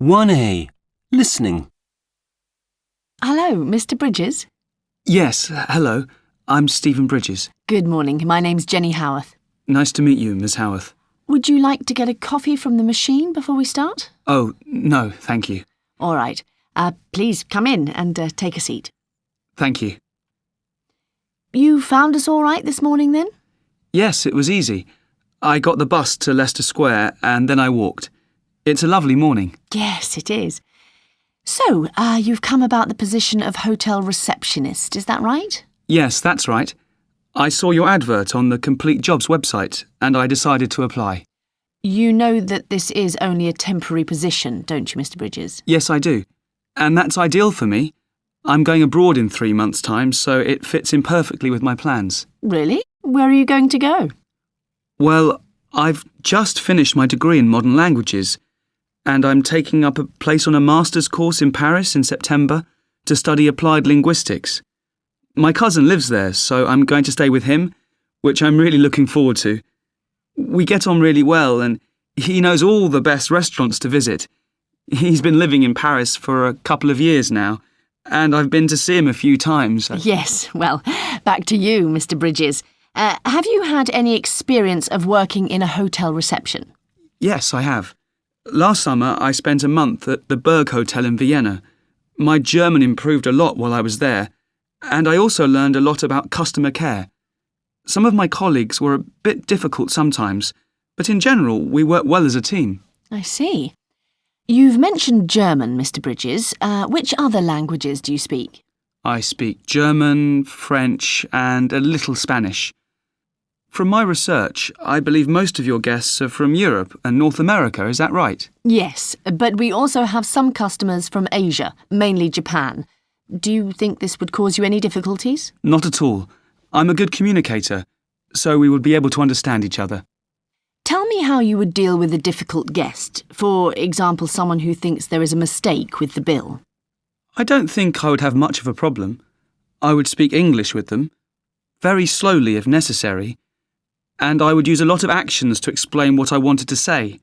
1A. Listening. Hello, Mr. Bridges. Yes, hello. I'm Stephen Bridges. Good morning. My name's Jenny Howarth. Nice to meet you, Miss Howarth. Would you like to get a coffee from the machine before we start? Oh, no, thank you. All right. Please come in and take a seat. Thank you. You found us all right this morning then? Yes, it was easy. I got the bus to Leicester Square and then I walked. It's a lovely morning. Yes, it is. So, you've come about the position of hotel receptionist, is that right? Yes, that's right. I saw your advert on the Complete Jobs website and I decided to apply. You know that this is only a temporary position, don't you, Mr. Bridges? Yes, I do. And that's ideal for me. I'm going abroad in 3 months' time, so it fits in perfectly with my plans. Really? Where are you going to go? Well, I've just finished my degree in modern languages, and I'm taking up a place on a master's course in Paris in September to study applied linguistics. My cousin lives there, so I'm going to stay with him, which I'm really looking forward to. We get on really well, and he knows all the best restaurants to visit. He's been living in Paris for a couple of years now, and I've been to see him a few times. Yes, well, back to you, Mr. Bridges. Have you had any experience of working in a hotel reception? Yes, I have. Last summer, I spent a month at the Berg Hotel in Vienna. My German improved a lot while I was there, and I also learned a lot about customer care. Some of my colleagues were a bit difficult sometimes, but in general, we worked well as a team. I see. You've mentioned German, Mr. Bridges. Which other languages do you speak? I speak German, French, and a little Spanish. From my research, I believe most of your guests are from Europe and North America, is that right? Yes, but we also have some customers from Asia, mainly Japan. Do you think this would cause you any difficulties? Not at all. I'm a good communicator, so we would be able to understand each other. Tell me how you would deal with a difficult guest, for example, someone who thinks there is a mistake with the bill. I don't think I would have much of a problem. I would speak English with them, very slowly if necessary, and I would use a lot of actions to explain what I wanted to say.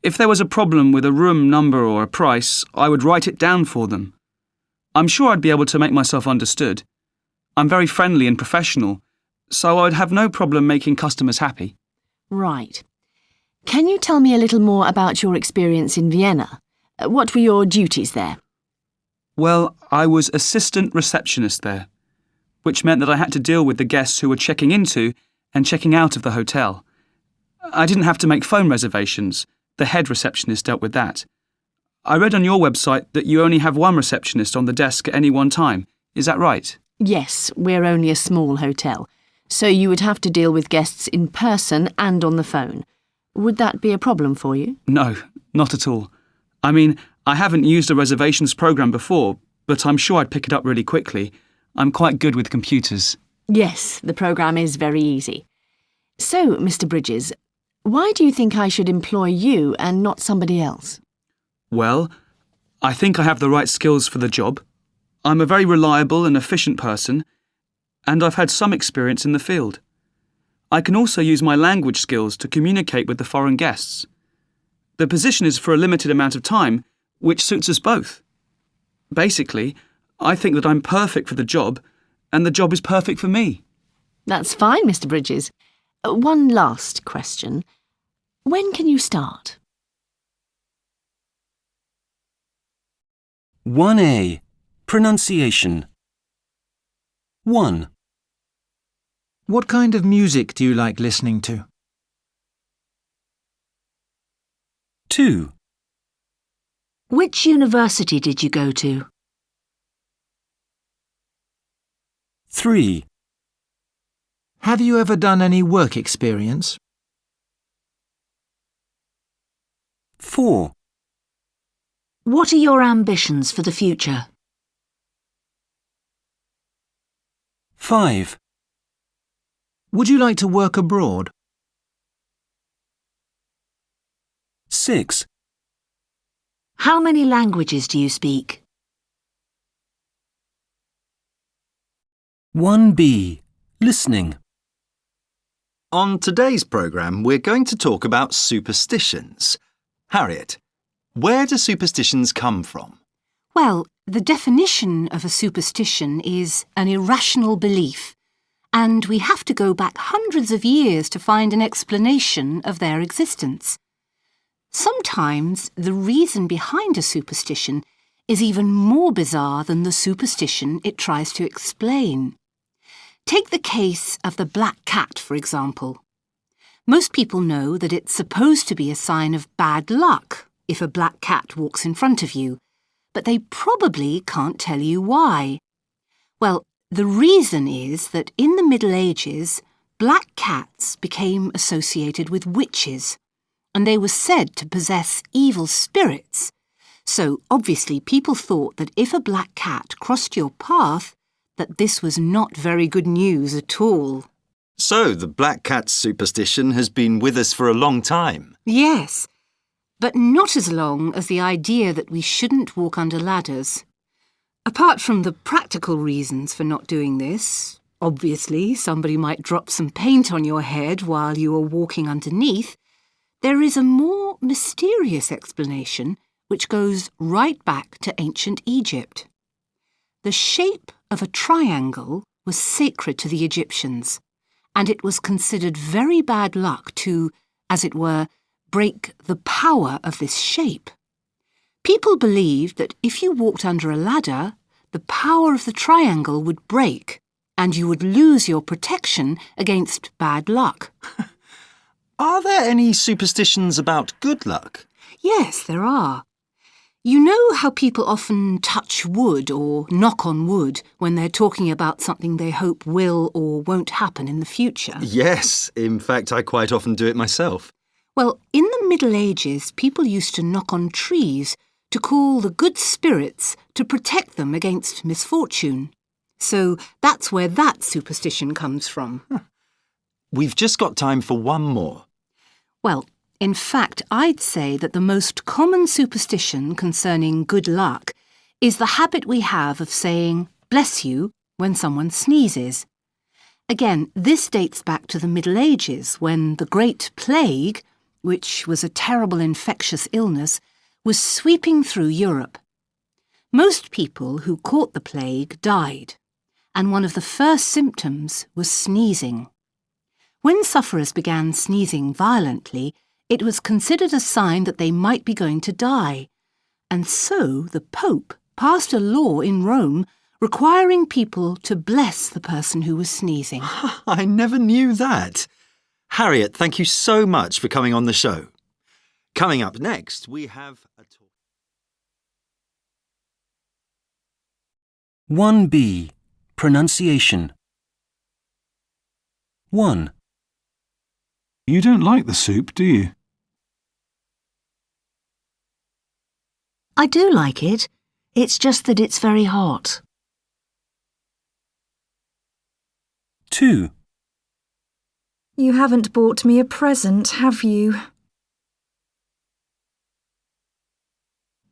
If there was a problem with a room number or a price, I would write it down for them. I'm sure I'd be able to make myself understood. I'm very friendly and professional, so I would have no problem making customers happy. Right. Can you tell me a little more about your experience in Vienna? What were your duties there? Well, I was assistant receptionist there, which meant that I had to deal with the guests who were checking into and checking out of the hotel. I didn't have to make phone reservations. The head receptionist dealt with that. I read on your website that you only have one receptionist on the desk at any one time. Is that right? Yes, we're only a small hotel, so you would have to deal with guests in person and on the phone. Would that be a problem for you? No, not at all. I mean, I haven't used a reservations program before, but I'm sure I'd pick it up really quickly. I'm quite good with computers. Yes, the program is very easy. So, Mr. Bridges, why do you think I should employ you and not somebody else? Well, I think I have the right skills for the job. I'm a very reliable and efficient person, and I've had some experience in the field. I can also use my language skills to communicate with the foreign guests. The position is for a limited amount of time, which suits us both. Basically, I think that I'm perfect for the job, and the job is perfect for me. That's fine, Mr. Bridges. One last question. When can you start? 1A. Pronunciation. 1, What kind of music do you like listening to? 2, Which university did you go to? 3, Have you ever done any work experience? 4, What are your ambitions for the future? 5, Would you like to work abroad? 6, How many languages do you speak? 1B. Listening. On today's programme, we're going to talk about superstitions. Harriet, Where do superstitions come from? Well, the definition of a superstition is an irrational belief, and we have to go back hundreds of years to find an explanation of their existence. Sometimes the reason behind a superstition is even more bizarre than the superstition it tries to explain. Take the case of the black cat, for example. Most people know that it's supposed to be a sign of bad luck if a black cat walks in front of you, but they probably can't tell you why. Well, the reason is that in the Middle Ages, black cats became associated with witches, and they were said to possess evil spirits. So obviously people thought that if a black cat crossed your path, that this was not very good news at all. So the black cat superstition has been with us for a long time. Yes, but not as long as the idea that we shouldn't walk under ladders. Apart from the practical reasons for not doing this, obviously somebody might drop some paint on your head while you are walking underneath, there is a more mysterious explanation which goes right back to ancient Egypt. The shape of a triangle was sacred to the Egyptians, and it was considered very bad luck to, as it were, break the power of this shape. People believed that if you walked under a ladder, the power of the triangle would break, and you would lose your protection against bad luck. Are there any superstitions about good luck? Yes, there are. You know how people often touch wood or knock on wood when they're talking about something they hope will or won't happen in the future? Yes, in fact, I quite often do it myself. Well, in the Middle Ages, people used to knock on trees to call the good spirits to protect them against misfortune. So that's where that superstition comes from. We've just got time for one more. Well, in fact, I'd say that the most common superstition concerning good luck is the habit we have of saying, "bless you," when someone sneezes. Again, this dates back to the Middle Ages when the Great Plague, which was a terrible infectious illness, was sweeping through Europe. Most people who caught the plague died, and one of the first symptoms was sneezing. When sufferers began sneezing violently, it was considered a sign that they might be going to die, and so the Pope passed a law in Rome requiring people to bless the person who was sneezing. I never knew that. Harriet, thank you so much for coming on the show. Coming up next, we have a talk. 1B. Pronunciation. 1. You don't like the soup, do you? I do like it. It's just that it's very hot. 2. You haven't bought me a present, have you?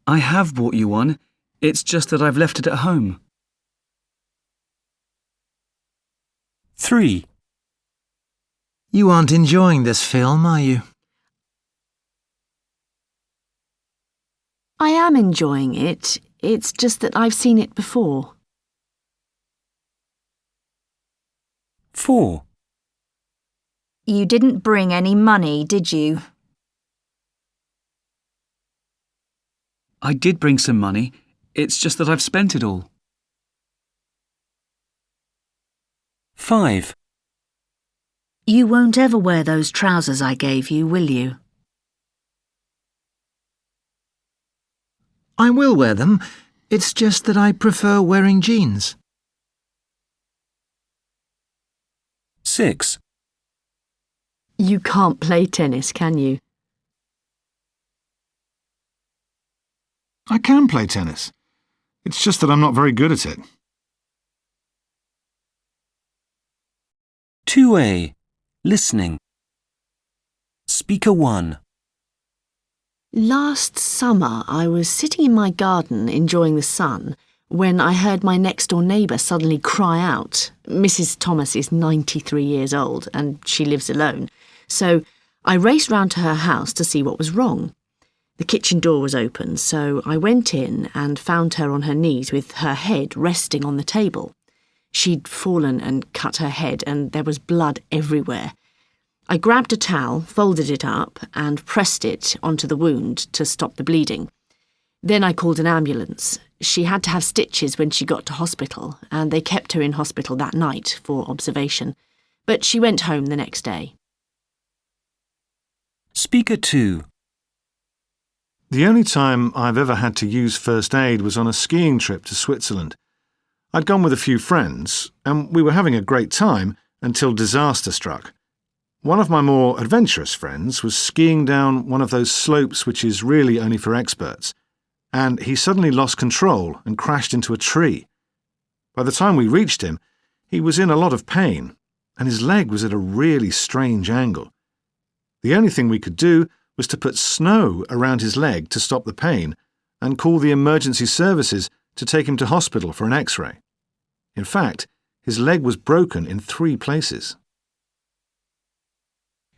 I have bought you one. It's just that I've left it at home. 3. You aren't enjoying this film, are you? I am enjoying it. It's just that I've seen it before. 4. You didn't bring any money, did you? I did bring some money. It's just that I've spent it all. 5. You won't ever wear those trousers I gave you, will you? I will wear them. It's just that I prefer wearing jeans. 6. You can't play tennis, can you? I can play tennis. It's just that I'm not very good at it. 2A. Listening. Speaker 1. Last summer, I was sitting in my garden enjoying the sun when I heard my next-door neighbour suddenly cry out. Mrs. Thomas is 93 years old and she lives alone, so I raced round to her house to see what was wrong. The kitchen door was open, so I went in and found her on her knees with her head resting on the table. She'd fallen and cut her head, and there was blood everywhere. I grabbed a towel, folded it up, and pressed it onto the wound to stop the bleeding. Then I called an ambulance. She had to have stitches when she got to hospital, and they kept her in hospital that night for observation. But she went home the next day. Speaker 2. The only time I've ever had to use first aid was on a skiing trip to Switzerland. I'd gone with a few friends, and we were having a great time until disaster struck. One of my more adventurous friends was skiing down one of those slopes which is really only for experts, and he suddenly lost control and crashed into a tree. By the time we reached him, he was in a lot of pain, and his leg was at a really strange angle. The only thing we could do was to put snow around his leg to stop the pain and call the emergency services to take him to hospital for an X-ray. In fact, his leg was broken in 3 places.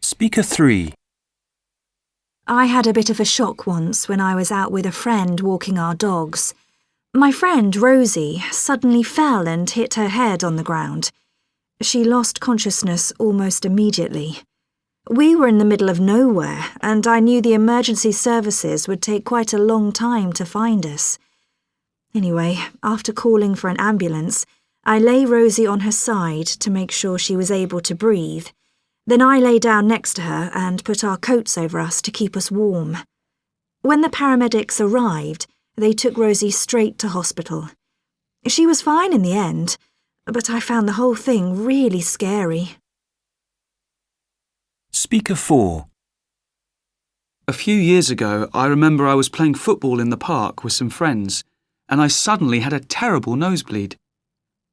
Speaker 3. I had a bit of a shock once when I was out with a friend walking our dogs. My friend, Rosie, suddenly fell and hit her head on the ground. She lost consciousness almost immediately. We were in the middle of nowhere, and I knew the emergency services would take quite a long time to find us. Anyway, after calling for an ambulance, I lay Rosie on her side to make sure she was able to breathe. Then I lay down next to her and put our coats over us to keep us warm. When the paramedics arrived, they took Rosie straight to hospital. She was fine in the end, but I found the whole thing really scary. Speaker 4. A few years ago, I remember I was playing football in the park with some friends, and I suddenly had a terrible nosebleed.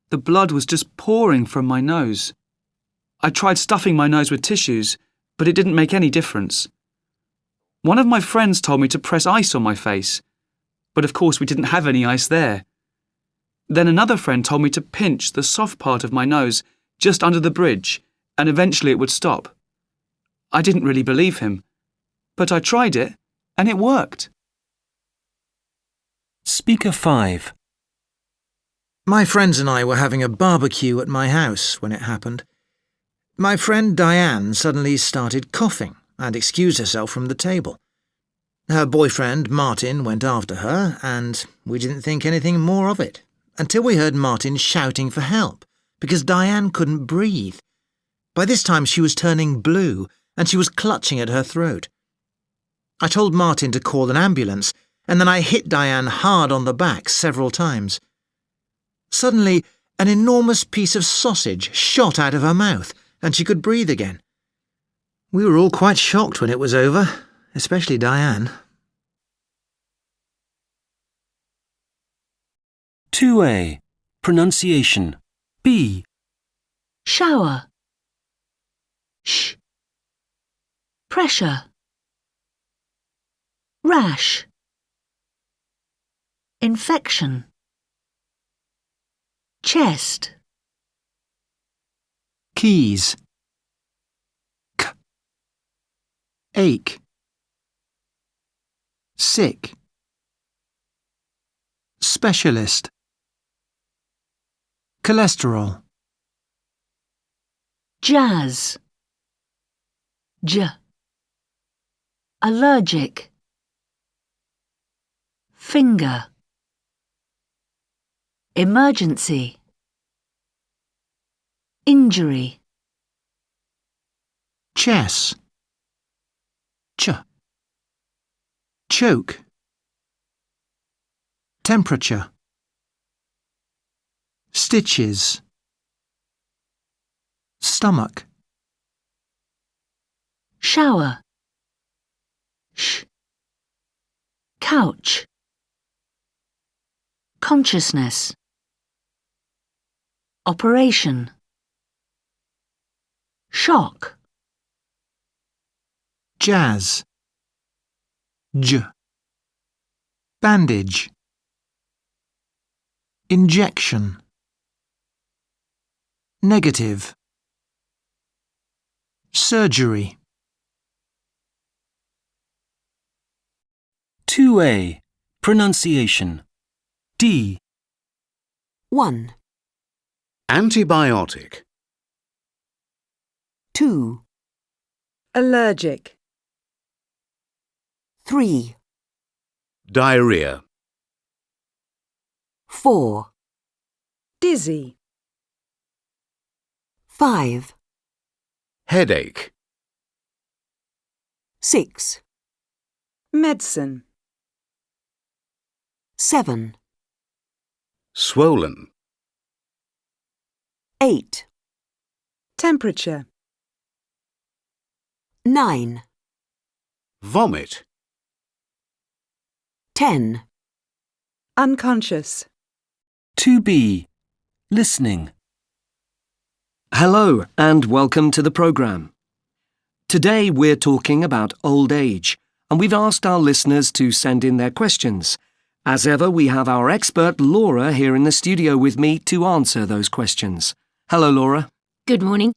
The blood was just pouring from my nose. I tried stuffing my nose with tissues, but it didn't make any difference. One of my friends told me to press ice on my face, but of course we didn't have any ice there. Then another friend told me to pinch the soft part of my nose just under the bridge, and eventually it would stop. I didn't really believe him, but I tried it, and it worked. Speaker 5. My friends and I were having a barbecue at my house when it happened. My friend Diane suddenly started coughing and excused herself from the table. Her boyfriend, Martin, went after her, and we didn't think anything more of it, until we heard Martin shouting for help, because Diane couldn't breathe. By this time she was turning blue, and she was clutching at her throat. I told Martin to call an ambulance, and then I hit Diane hard on the back several times. Suddenly, an enormous piece of sausage shot out of her mouth, and she could breathe again. We were all quite shocked when it was over, especially Diane. 2A. Pronunciation. B. Shower. Sh. Pressure. Rash. Infection. Chest. Keys. K. Ache. Sick. Specialist. Cholesterol. Jazz. J. Allergic. Finger. Emergency. Injury. Chess. Ch. Choke. Temperature. Stitches. Stomach. Shower. Sh. Couch. Consciousness. Operation. Shock. Jazz. J. Bandage. Injection. Negative. Surgery. 2A. Pronunciation. D. 1, Antibiotic. 2, Allergic. 3, Diarrhea. 4, Dizzy. 5, Headache. 6, Medicine. 7, Swollen. 8, Temperature. 9, Vomit. 10. Unconscious. 2B. Listening. Hello and welcome to the programme. Today we're talking about old age and we've asked our listeners to send in their questions. As ever, we have our expert Laura here in the studio with me to answer those questions. Hello, Laura. Good morning.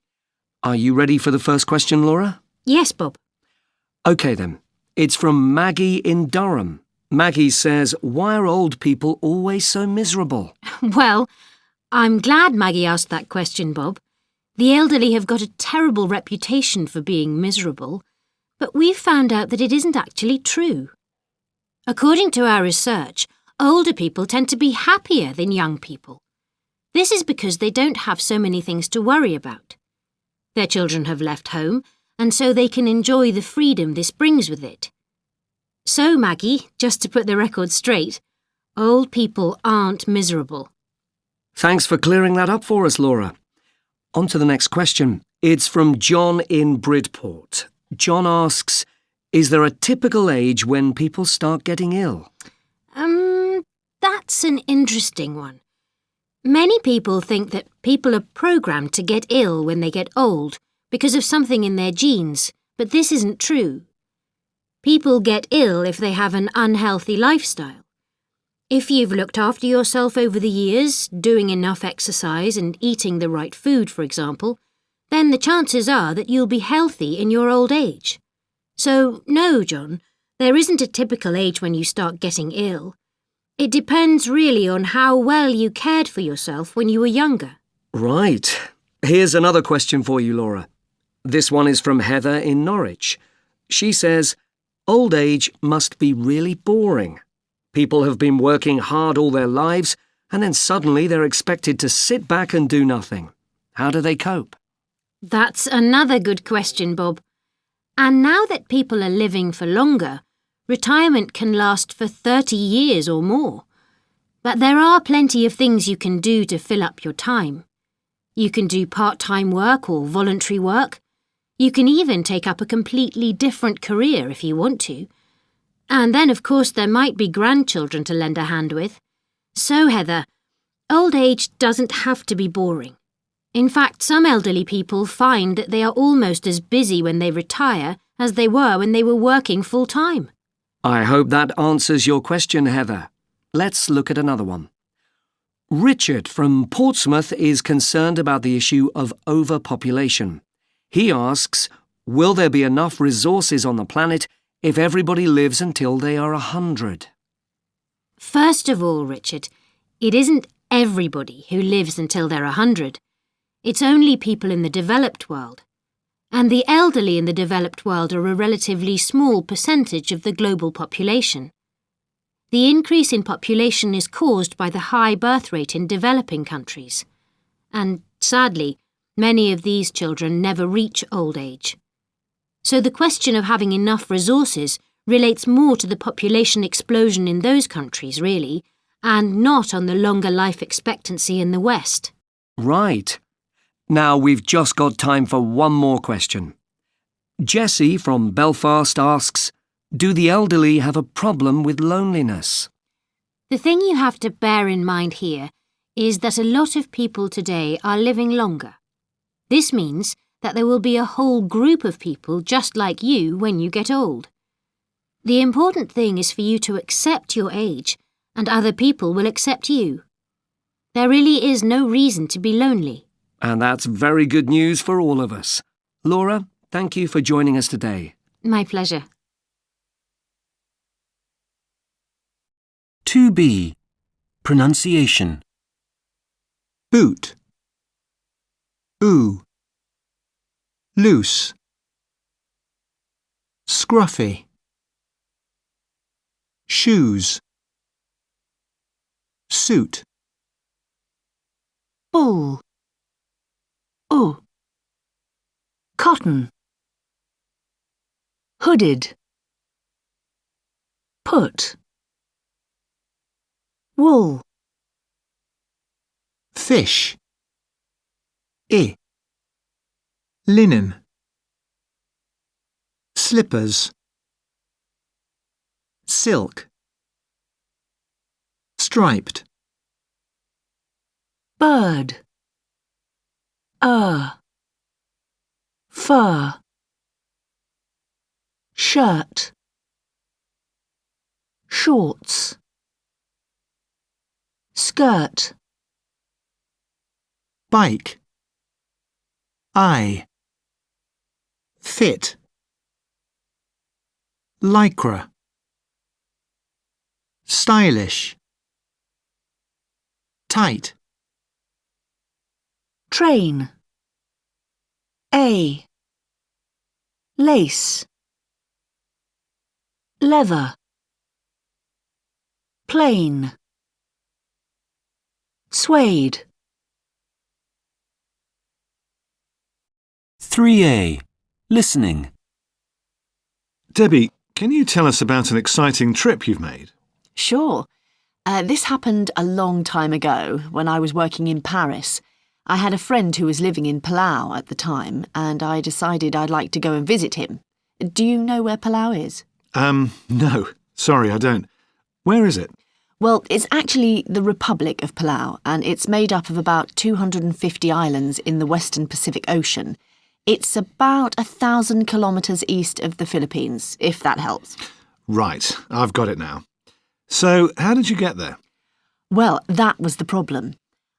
Are you ready for the first question, Laura? Yes, Bob. OK then. It's from Maggie in Durham. Maggie says, why are old people always so miserable? Well, I'm glad Maggie asked that question, Bob. The elderly have got a terrible reputation for being miserable, but we've found out that it isn't actually true. According to our research, older people tend to be happier than young people. This is because they don't have so many things to worry about. Their children have left home, and so they can enjoy the freedom this brings with it. So, Maggie, just to put the record straight, old people aren't miserable. Thanks for clearing that up for us, Laura. On to the next question. It's from John in Bridport. John asks, is there a typical age when people start getting ill? That's an interesting one. Many people think that people are programmed to get ill when they get old because of something in their genes, but this isn't true. People get ill if they have an unhealthy lifestyle. If you've looked after yourself over the years, doing enough exercise and eating the right food, for example, then the chances are that you'll be healthy in your old age. So, no, John, there isn't a typical age when you start getting ill. It depends really on how well you cared for yourself when you were younger. Right. Here's another question for you, Laura. This one is from Heather in Norwich. She says, old age must be really boring. People have been working hard all their lives, and then suddenly they're expected to sit back and do nothing. How do they cope? That's another good question, Bob. And now that people are living for longer, retirement can last for 30 years or more. But there are plenty of things you can do to fill up your time. You can do part-time work or voluntary work. You can even take up a completely different career if you want to. And then, of course, there might be grandchildren to lend a hand with. So, Heather, old age doesn't have to be boring. In fact, some elderly people find that they are almost as busy when they retire as they were when they were working full-time. I hope that answers your question, Heather. Let's look at another one. Richard from Portsmouth is concerned about the issue of overpopulation. He asks, will there be enough resources on the planet if everybody lives until they are 100? First of all, Richard, it isn't everybody who lives until they're 100. It's only people in the developed world. And the elderly in the developed world are a relatively small percentage of the global population. The increase in population is caused by the high birth rate in developing countries. And, sadly, many of these children never reach old age. So the question of having enough resources relates more to the population explosion in those countries, really, and not on the longer life expectancy in the West. Right. Now we've just got time for one more question. Jessie from Belfast asks, do the elderly have a problem with loneliness? The thing you have to bear in mind here is that a lot of people today are living longer. This means that there will be a whole group of people just like you when you get old. The important thing is for you to accept your age, and other people will accept you. There really is no reason to be lonely. And that's very good news for all of us. Laura, thank you for joining us today. My pleasure. 2B. Pronunciation. Boot. Ooh. Loose. Scruffy. Shoes. Suit. Bull. Ooh. Cotton. Hooded. Put. Wool. Fish. Linen. Slippers. Silk. Striped. Bird. Fur. Shirt. Shorts. Skirt. Bike. Eye. Fit. Lycra. Stylish. Tight. Train. Lace. Leather. Plain. Suede. 3A. Listening. Debbie, can you tell us about an exciting trip you've made? Sure. This happened a long time ago when I was working in Paris. I had a friend who was living in Palau at the time, and I decided I'd like to go and visit him. Do you know where Palau is? No. Sorry, I don't. Where is it? Well, it's actually the Republic of Palau, and it's made up of about 250 islands in the Western Pacific Ocean. It's about 1,000 kilometres east of the Philippines, if that helps. Right, I've got it now. So, how did you get there? Well, that was the problem.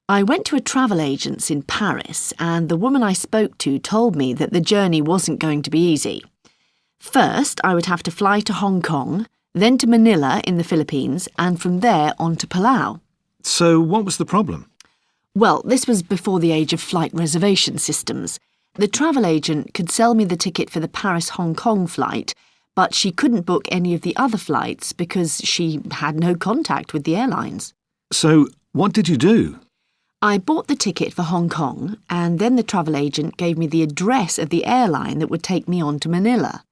I went to a travel agent's in Paris, and the woman I spoke to told me that the journey wasn't going to be easy. First, I would have to fly to Hong Kong, then to Manila in the Philippines, and from there on to Palau. So, what was the problem? Well, this was before the age of flight reservation systems. The travel agent could sell me the ticket for the Paris-Hong Kong flight, but she couldn't book any of the other flights because she had no contact with the airlines. So, what did you do? I bought the ticket for Hong Kong, and then the travel agent gave me the address of the airline that would take me on to Manila.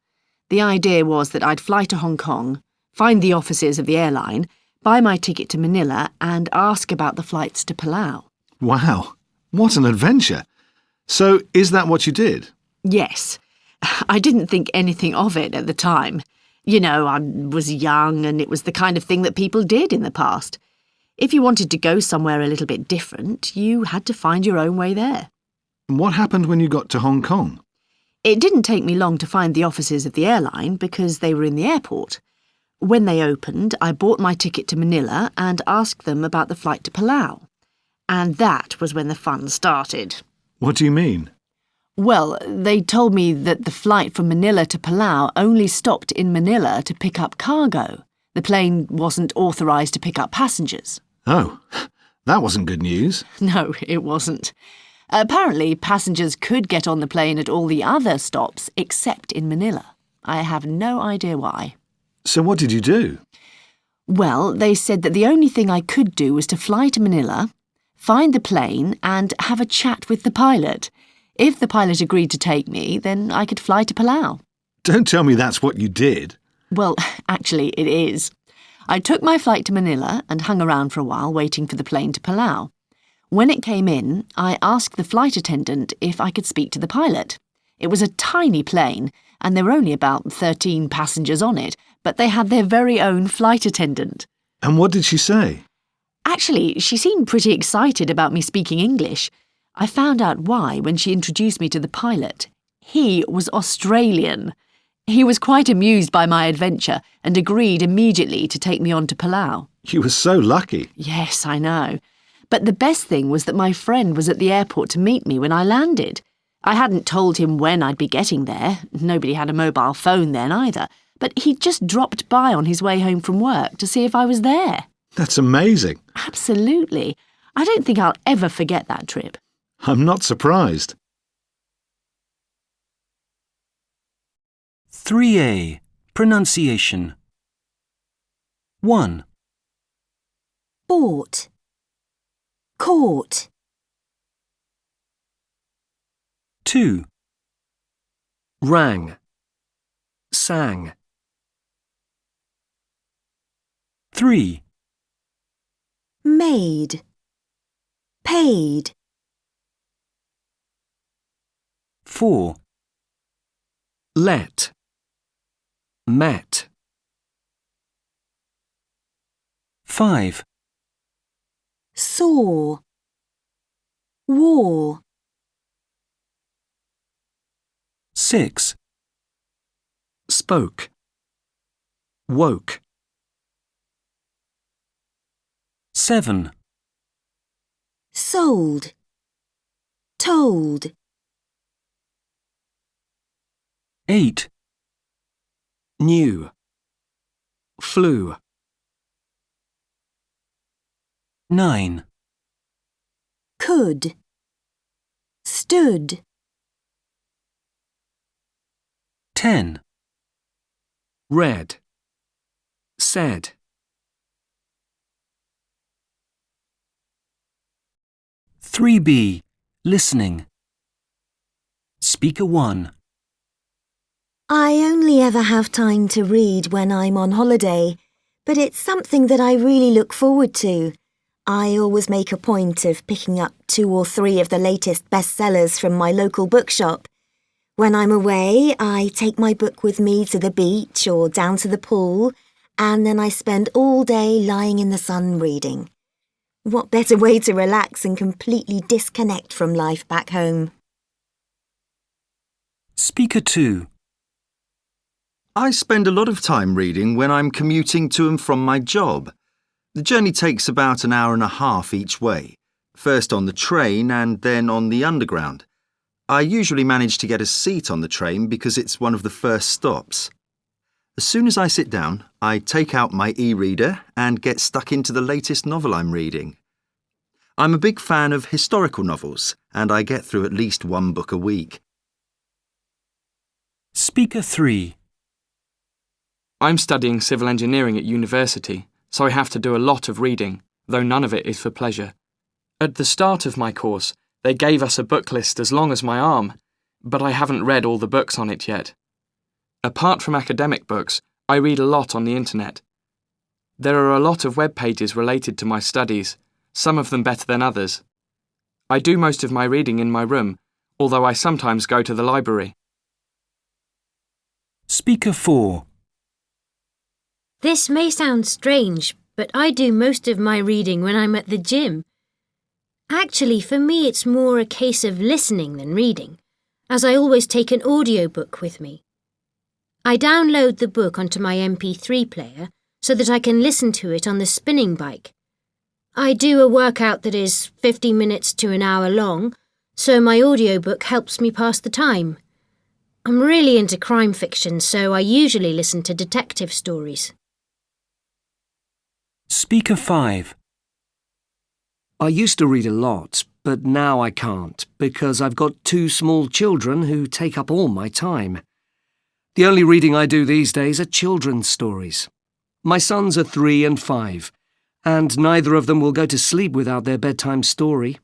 The idea was that I'd fly to Hong Kong, find the offices of the airline, buy my ticket to Manila, and ask about the flights to Palau. Wow, what an adventure! So, is that what you did? Yes. I didn't think anything of it at the time. You know, I was young and it was the kind of thing that people did in the past. If you wanted to go somewhere a little bit different, you had to find your own way there. What happened when you got to Hong Kong? It didn't take me long to find the offices of the airline because they were in the airport. When they opened, I bought my ticket to Manila and asked them about the flight to Palau. And that was when the fun started. What do you mean? Well, they told me that the flight from Manila to Palau only stopped in Manila to pick up cargo. The plane wasn't authorised to pick up passengers. Oh, that wasn't good news. No, it wasn't. Apparently, passengers could get on the plane at all the other stops except in Manila. I have no idea why. So what did you do? Well, they said that the only thing I could do was to fly to Manila, find the plane and have a chat with the pilot. If the pilot agreed to take me, then I could fly to Palau. Don't tell me that's what you did. Well, actually, it is. I took my flight to Manila and hung around for a while waiting for the plane to Palau. When it came in, I asked the flight attendant if I could speak to the pilot. It was a tiny plane, and there were only about 13 passengers on it, but they had their very own flight attendant. And what did she say? Actually, she seemed pretty excited about me speaking English. I found out why when she introduced me to the pilot. He was Australian. He was quite amused by my adventure and agreed immediately to take me on to Palau. You were so lucky. Yes, I know. But the best thing was that my friend was at the airport to meet me when I landed. I hadn't told him when I'd be getting there. Nobody had a mobile phone then either. But he'd just dropped by on his way home from work to see if I was there. That's amazing. Absolutely. I don't think I'll ever forget that trip. I'm not surprised. 3A. Pronunciation. 1, Bought. Caught. 2, Rang. Sang. 3, Made. Paid. 4, Let. Met. 5, Saw. Wore. 6, Spoke. Woke. 7, Sold. Told. 8, Knew. Flew. 9, Could. Stood. 10, Read. Said. 3B. Listening. Speaker 1. I only ever have time to read when I'm on holiday, but it's something that I really look forward to. I always make a point of picking up 2 or 3 of the latest bestsellers from my local bookshop. When I'm away, I take my book with me to the beach or down to the pool, and then I spend all day lying in the sun reading. What better way to relax and completely disconnect from life back home? Speaker 2. I spend a lot of time reading when I'm commuting to and from my job. The journey takes about an hour and a half each way, first on the train and then on the underground. I usually manage to get a seat on the train because it's one of the first stops. As soon as I sit down, I take out my e-reader and get stuck into the latest novel I'm reading. I'm a big fan of historical novels, and I get through at least 1 book a week. Speaker 3. I'm studying civil engineering at university, so I have to do a lot of reading, though none of it is for pleasure. At the start of my course, they gave us a book list as long as my arm, but I haven't read all the books on it yet. Apart from academic books, I read a lot on the internet. There are a lot of web pages related to my studies, some of them better than others. I do most of my reading in my room, although I sometimes go to the library. Speaker 4. This may sound strange, but I do most of my reading when I'm at the gym. Actually, for me it's more a case of listening than reading, as I always take an audiobook with me. I download the book onto my MP3 player so that I can listen to it on the spinning bike. I do a workout that is 50 minutes to an hour long, so my audiobook helps me pass the time. I'm really into crime fiction, so I usually listen to detective stories. Speaker 5. I used to read a lot, but now I can't because I've got 2 small children who take up all my time. The only reading I do these days are children's stories. My sons are 3 and 5, and neither of them will go to sleep without their bedtime story.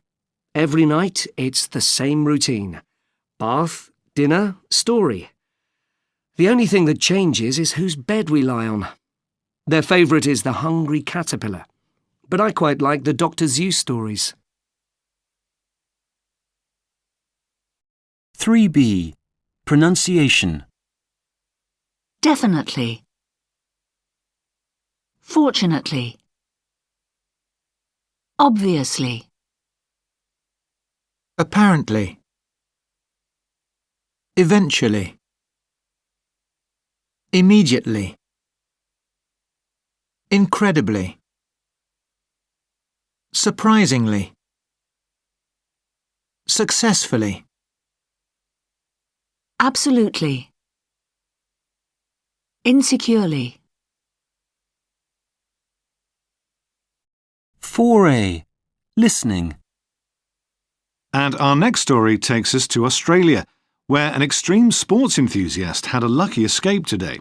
Every night, it's the same routine. Bath, dinner, story. The only thing that changes is whose bed we lie on. Their favourite is The Hungry Caterpillar, but I quite like the Dr. Seuss stories. 3B. Pronunciation. Definitely. Fortunately. Obviously. Apparently. Eventually. Immediately. Incredibly. Surprisingly. Successfully. Absolutely. Insecurely. 4A. Listening. And our next story takes us to Australia, where an extreme sports enthusiast had a lucky escape today.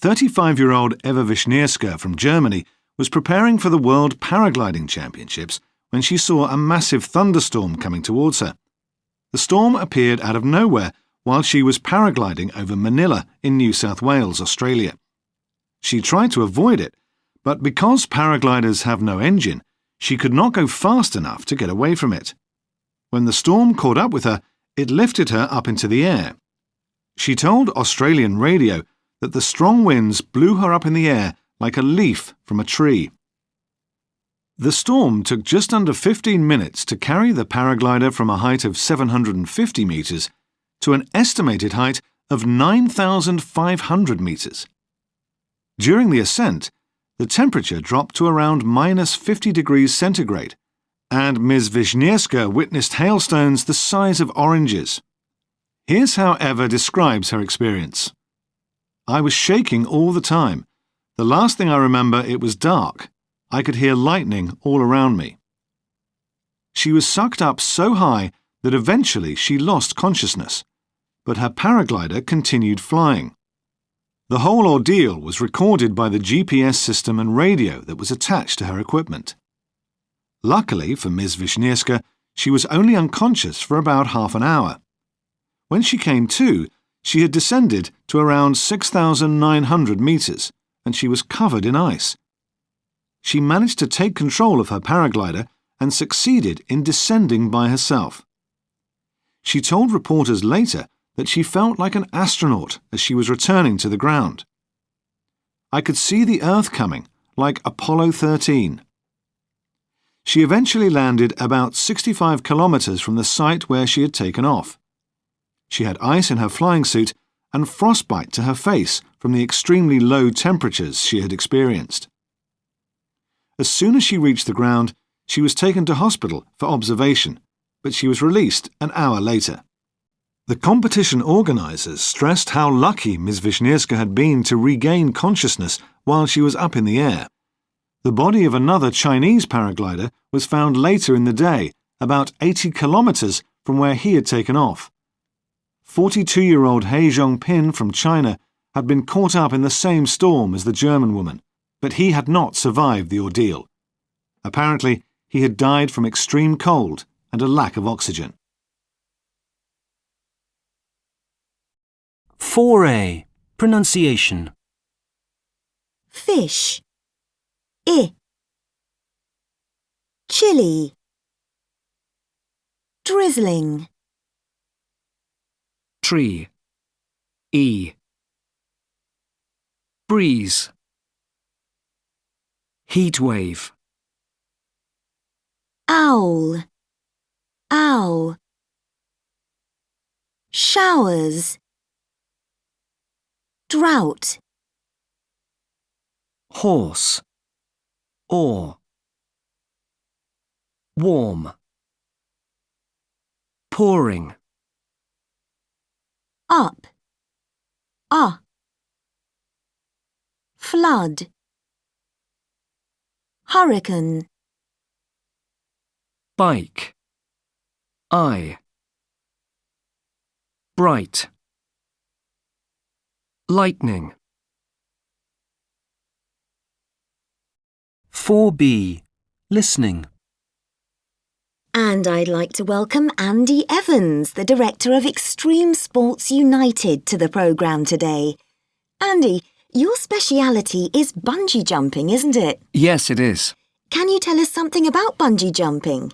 35-year-old Eva Wisniewska from Germany was preparing for the World Paragliding Championships when she saw a massive thunderstorm coming towards her. The storm appeared out of nowhere while she was paragliding over Manila in New South Wales, Australia. She tried to avoid it, but because paragliders have no engine, she could not go fast enough to get away from it. When the storm caught up with her, it lifted her up into the air. She told Australian radio that the strong winds blew her up in the air like a leaf from a tree. The storm took just under 15 minutes to carry the paraglider from a height of 750 metres to an estimated height of 9,500 metres. During the ascent, the temperature dropped to around -50 degrees centigrade, and Ms. Wisniewska witnessed hailstones the size of oranges. Here's how Eva describes her experience. I was shaking all the time. The last thing I remember, it was dark. I could hear lightning all around me. She was sucked up so high that eventually she lost consciousness, but her paraglider continued flying. The whole ordeal was recorded by the GPS system and radio that was attached to her equipment. Luckily for Ms. Wisniewska, she was only unconscious for about half an hour. When she came to, she had descended to around 6,900 metres, and she was covered in ice. She managed to take control of her paraglider and succeeded in descending by herself. She told reporters later that she felt like an astronaut as she was returning to the ground. I could see the Earth coming, like Apollo 13. She eventually landed about 65 kilometres from the site where she had taken off. She had ice in her flying suit and frostbite to her face from the extremely low temperatures she had experienced. As soon as she reached the ground, she was taken to hospital for observation, but she was released an hour later. The competition organisers stressed how lucky Ms. Wisniewska had been to regain consciousness while she was up in the air. The body of another Chinese paraglider was found later in the day, about 80 kilometres from where he had taken off. 42-year-old He Zhongpin from China had been caught up in the same storm as the German woman, but he had not survived the ordeal. Apparently, he had died from extreme cold and a lack of oxygen. 4A. Pronunciation. Fish. Chilly. Drizzling. Tree. Breeze. Heat wave. Owl. Showers. Drought. Horse. Oar. Warm. Pouring. Up. Flood. Hurricane. Bike. Eye. Bright. Lightning. 4B. Listening. And I'd like to welcome Andy Evans, the Director of Extreme Sports United, to the programme today. Andy, your speciality is bungee jumping, isn't it? Yes, it is. Can you tell us something about bungee jumping?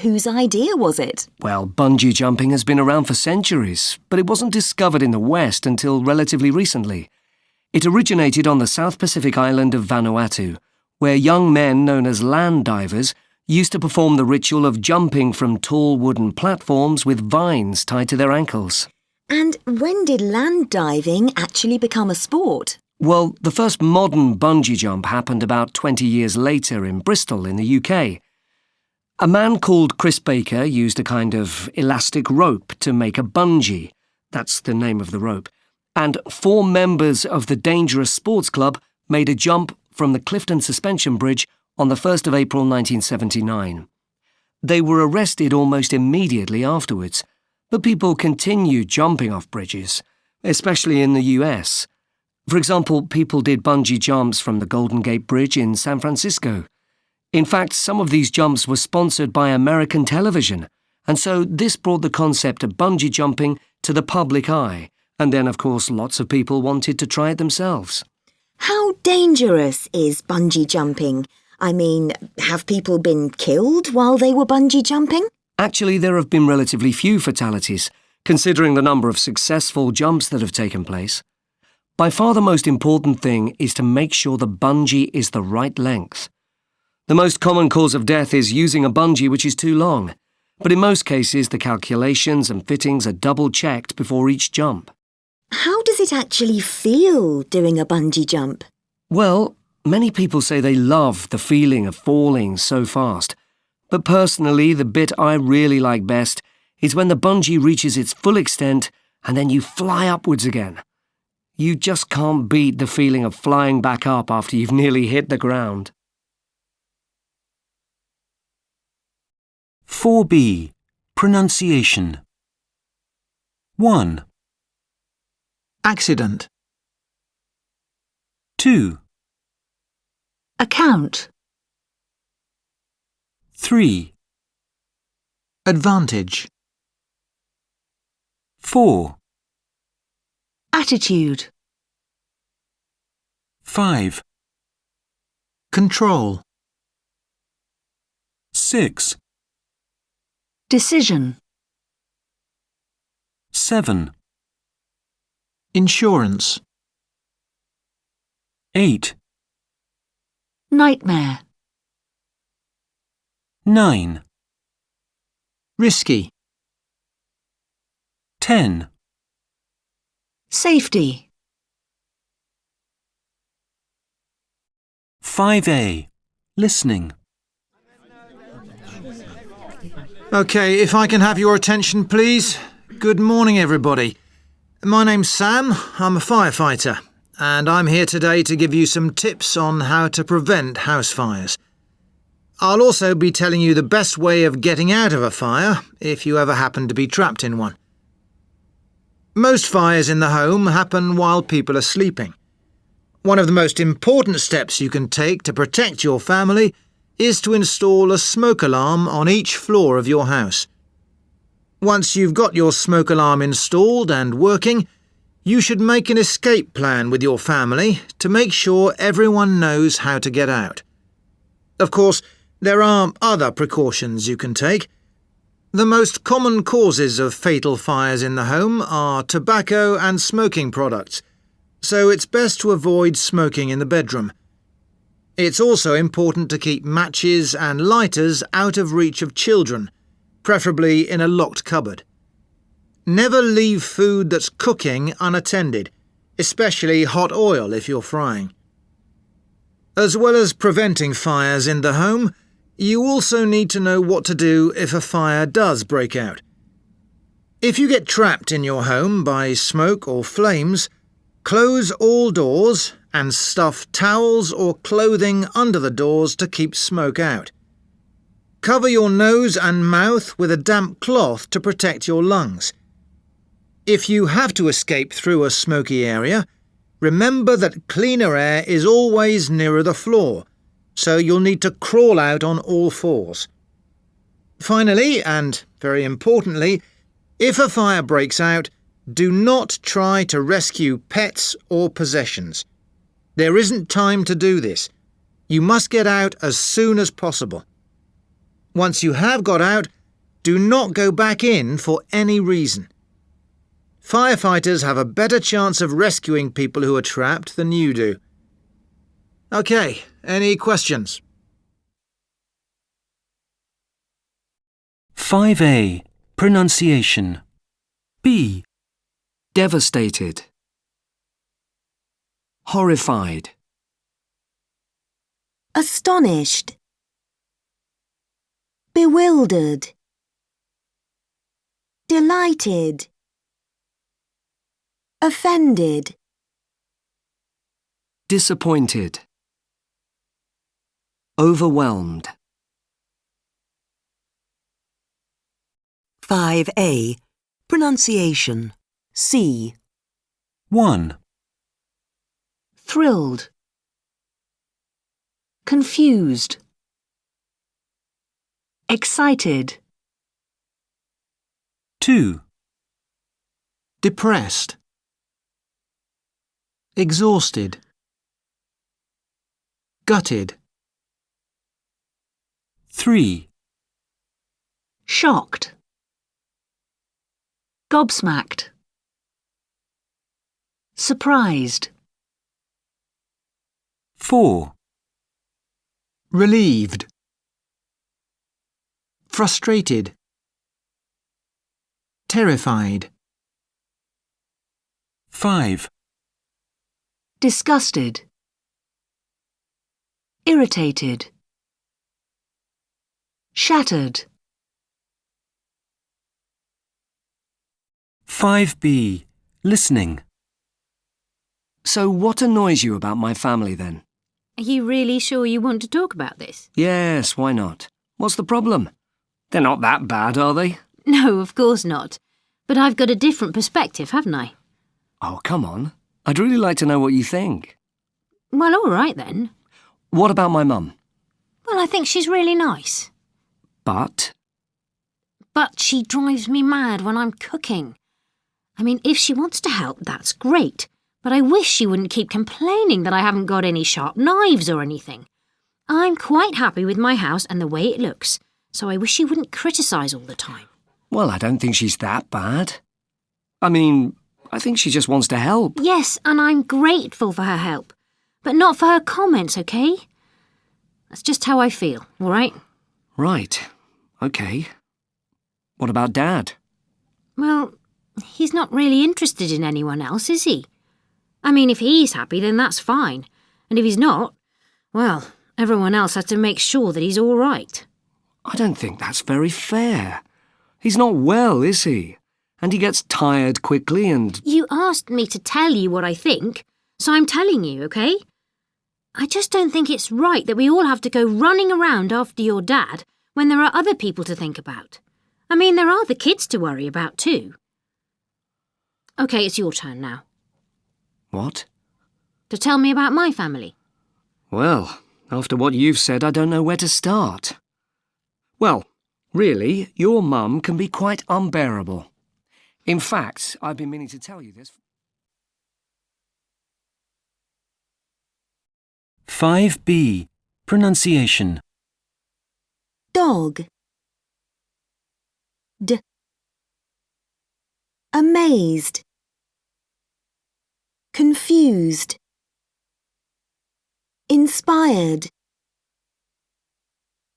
Whose idea was it? Well, bungee jumping has been around for centuries, but it wasn't discovered in the West until relatively recently. It originated on the South Pacific island of Vanuatu, where young men known as land divers used to perform the ritual of jumping from tall wooden platforms with vines tied to their ankles. And when did land diving actually become a sport? Well, the first modern bungee jump happened about 20 years later in Bristol in the UK. A man called Chris Baker used a kind of elastic rope to make a bungee. That's the name of the rope. And 4 members of the Dangerous Sports Club made a jump from the Clifton Suspension Bridge on the 1st of April 1979. They were arrested almost immediately afterwards, but people continued jumping off bridges, especially in the US. For example, people did bungee jumps from the Golden Gate Bridge in San Francisco. In fact, some of these jumps were sponsored by American television, and so this brought the concept of bungee jumping to the public eye, and then, of course, lots of people wanted to try it themselves. How dangerous is bungee jumping? I mean, have people been killed while they were bungee jumping? Actually, there have been relatively few fatalities, considering the number of successful jumps that have taken place. By far the most important thing is to make sure the bungee is the right length. The most common cause of death is using a bungee which is too long, but in most cases the calculations and fittings are double-checked before each jump. How does it actually feel doing a bungee jump? Well, many people say they love the feeling of falling so fast, but personally the bit I really like best is when the bungee reaches its full extent and then you fly upwards again. You just can't beat the feeling of flying back up after you've nearly hit the ground. 4B. Pronunciation. 1, Accident. 2, Account. 3, Advantage. 4, Attitude. 5, Control. 6, Decision. 7, Insurance. 8, Nightmare. 9, Risky. 10. Safety. 5A. Listening. OK, if I can have your attention, please. Good morning, everybody. My name's Sam. I'm a firefighter, and I'm here today to give you some tips on how to prevent house fires. I'll also be telling you the best way of getting out of a fire if you ever happen to be trapped in one. Most fires in the home happen while people are sleeping. One of the most important steps you can take to protect your family is to install a smoke alarm on each floor of your house. Once you've got your smoke alarm installed and working, you should make an escape plan with your family to make sure everyone knows how to get out. Of course, there are other precautions you can take. The most common causes of fatal fires in the home are tobacco and smoking products, so it's best to avoid smoking in the bedroom. It's also important to keep matches and lighters out of reach of children, preferably in a locked cupboard. Never leave food that's cooking unattended, especially hot oil if you're frying. As well as preventing fires in the home, you also need to know what to do if a fire does break out. If you get trapped in your home by smoke or flames, close all doors and stuff towels or clothing under the doors to keep smoke out. Cover your nose and mouth with a damp cloth to protect your lungs. If you have to escape through a smoky area, remember that cleaner air is always nearer the floor, so you'll need to crawl out on all fours. Finally, and very importantly, if a fire breaks out, do not try to rescue pets or possessions. There isn't time to do this. You must get out as soon as possible. Once you have got out, do not go back in for any reason. Firefighters have a better chance of rescuing people who are trapped than you do. OK, any questions? 5A. Pronunciation. B. Devastated. Horrified. Astonished. Bewildered. Delighted. Offended. Disappointed. Overwhelmed. 5A. Pronunciation. C. 1, Thrilled. Confused. Excited. 2, Depressed. Exhausted. Gutted. 3, Shocked. Gobsmacked. Surprised. 4, Relieved. Frustrated. Terrified. 5, Disgusted. Irritated. Shattered. 5B. Listening. So what annoys you about my family then? Are you really sure you want to talk about this? Yes, why not? What's the problem? They're not that bad, are they? No, of course not. But I've got a different perspective, haven't I? Oh, come on. I'd really like to know what you think. Well, all right then. What about my mum? Well, I think she's really nice. But? But she drives me mad when I'm cooking. I mean, if she wants to help, that's great. But I wish she wouldn't keep complaining that I haven't got any sharp knives or anything. I'm quite happy with my house and the way it looks, so I wish she wouldn't criticise all the time. Well, I don't think she's that bad. I mean, I think she just wants to help. Yes, and I'm grateful for her help. But not for her comments, OK? That's just how I feel, all right? Right. OK. What about Dad? Well, he's not really interested in anyone else, is he? I mean, if he's happy, then that's fine. And if he's not, well, everyone else has to make sure that he's all right. I don't think that's very fair. He's not well, is he? And he gets tired quickly and... You asked me to tell you what I think, so I'm telling you, OK? I just don't think it's right that we all have to go running around after your dad when there are other people to think about. I mean, there are the kids to worry about too. OK, it's your turn now. What? To tell me about my family. Well, after what you've said, I don't know where to start. Well, really, your mum can be quite unbearable. In fact, I've been meaning to tell you this. 5B. Pronunciation. Dog. D. Amazed. Confused. Inspired.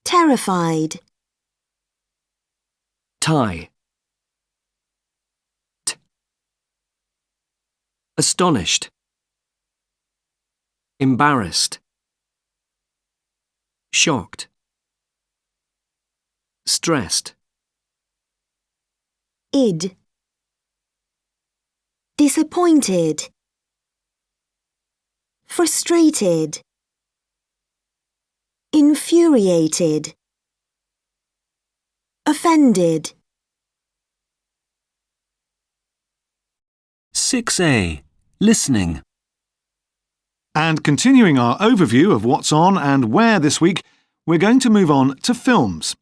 Terrified. Tie. T. Astonished. Embarrassed. Shocked. Stressed. Id. Disappointed. Frustrated. Infuriated. Offended. 6A. Listening. And continuing our overview of what's on and where this week, we're going to move on to films.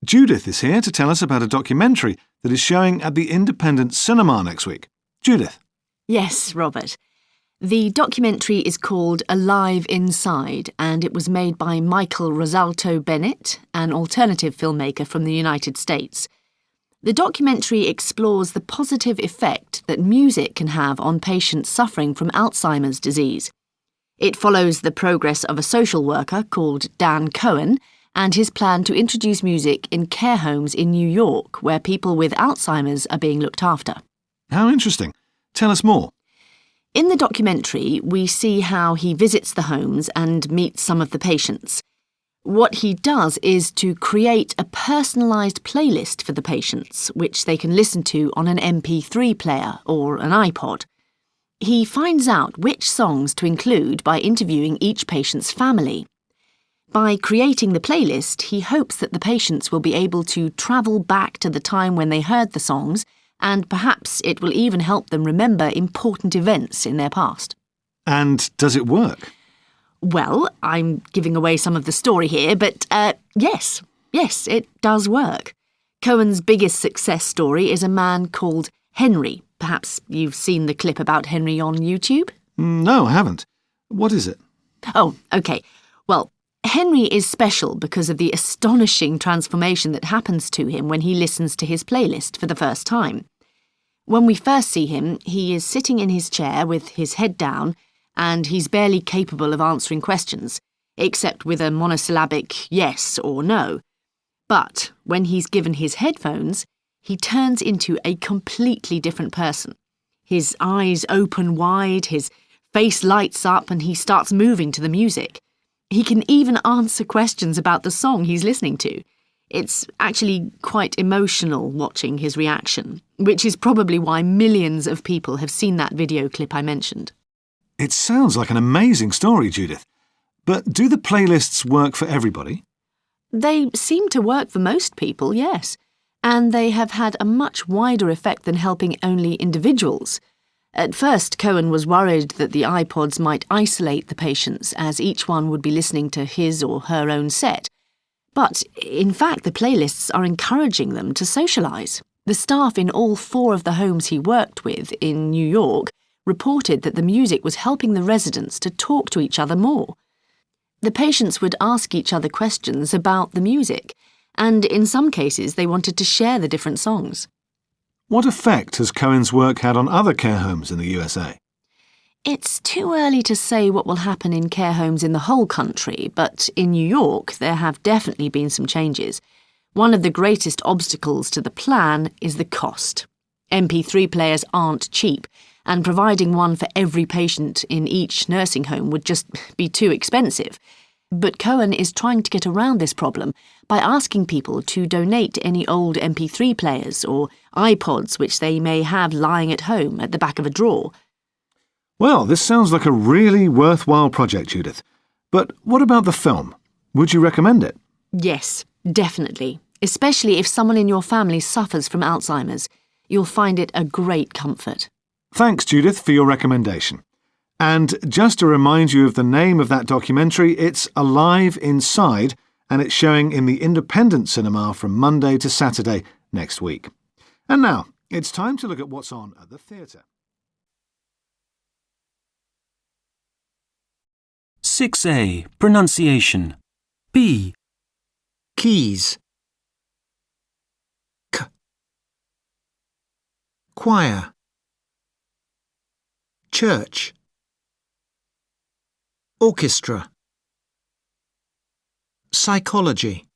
Judith is here to tell us about a documentary that is showing at the Independent Cinema next week. Judith. Yes, Robert. The documentary is called Alive Inside, and it was made by Michael Rosalto Bennett, an alternative filmmaker from the United States. The documentary explores the positive effect that music can have on patients suffering from Alzheimer's disease. It follows the progress of a social worker called Dan Cohen and his plan to introduce music in care homes in New York where people with Alzheimer's are being looked after. How interesting. Tell us more. In the documentary, we see how he visits the homes and meets some of the patients. What he does is to create a personalised playlist for the patients, which they can listen to on an MP3 player or an iPod. He finds out which songs to include by interviewing each patient's family. By creating the playlist, he hopes that the patients will be able to travel back to the time when they heard the songs, and perhaps it will even help them remember important events in their past. And does it work? Well, I'm giving away some of the story here, but yes, it does work. Cohen's biggest success story is a man called Henry. Perhaps you've seen the clip about Henry on YouTube? No, I haven't. What is it? Oh, OK. Well, Henry is special because of the astonishing transformation that happens to him when he listens to his playlist for the first time. When we first see him, he is sitting in his chair with his head down, and he's barely capable of answering questions, except with a monosyllabic yes or no. But when he's given his headphones, he turns into a completely different person. His eyes open wide, his face lights up, and he starts moving to the music. He can even answer questions about the song he's listening to. It's actually quite emotional watching his reaction, which is probably why millions of people have seen that video clip I mentioned. It sounds like an amazing story, Judith. But do the playlists work for everybody? They seem to work for most people, yes. And they have had a much wider effect than helping only individuals. At first, Cohen was worried that the iPods might isolate the patients, as each one would be listening to his or her own set. But, in fact, the playlists are encouraging them to socialise. The staff in all 4 of the homes he worked with in New York reported that the music was helping the residents to talk to each other more. The patients would ask each other questions about the music, and in some cases they wanted to share the different songs. What effect has Cohen's work had on other care homes in the USA? It's too early to say what will happen in care homes in the whole country, but in New York there have definitely been some changes. One of the greatest obstacles to the plan is the cost. MP3 players aren't cheap, and providing one for every patient in each nursing home would just be too expensive. But Cohen is trying to get around this problem by asking people to donate any old MP3 players or iPods which they may have lying at home at the back of a drawer. Well, this sounds like a really worthwhile project, Judith. But what about the film? Would you recommend it? Yes, definitely. Especially if someone in your family suffers from Alzheimer's. You'll find it a great comfort. Thanks, Judith, for your recommendation. And just to remind you of the name of that documentary, it's Alive Inside, and it's showing in the Independent Cinema from Monday to Saturday next week. And now, it's time to look at what's on at the theatre. 6A. Pronunciation. B. Keys. K. Choir. Church. Orchestra. Psychology.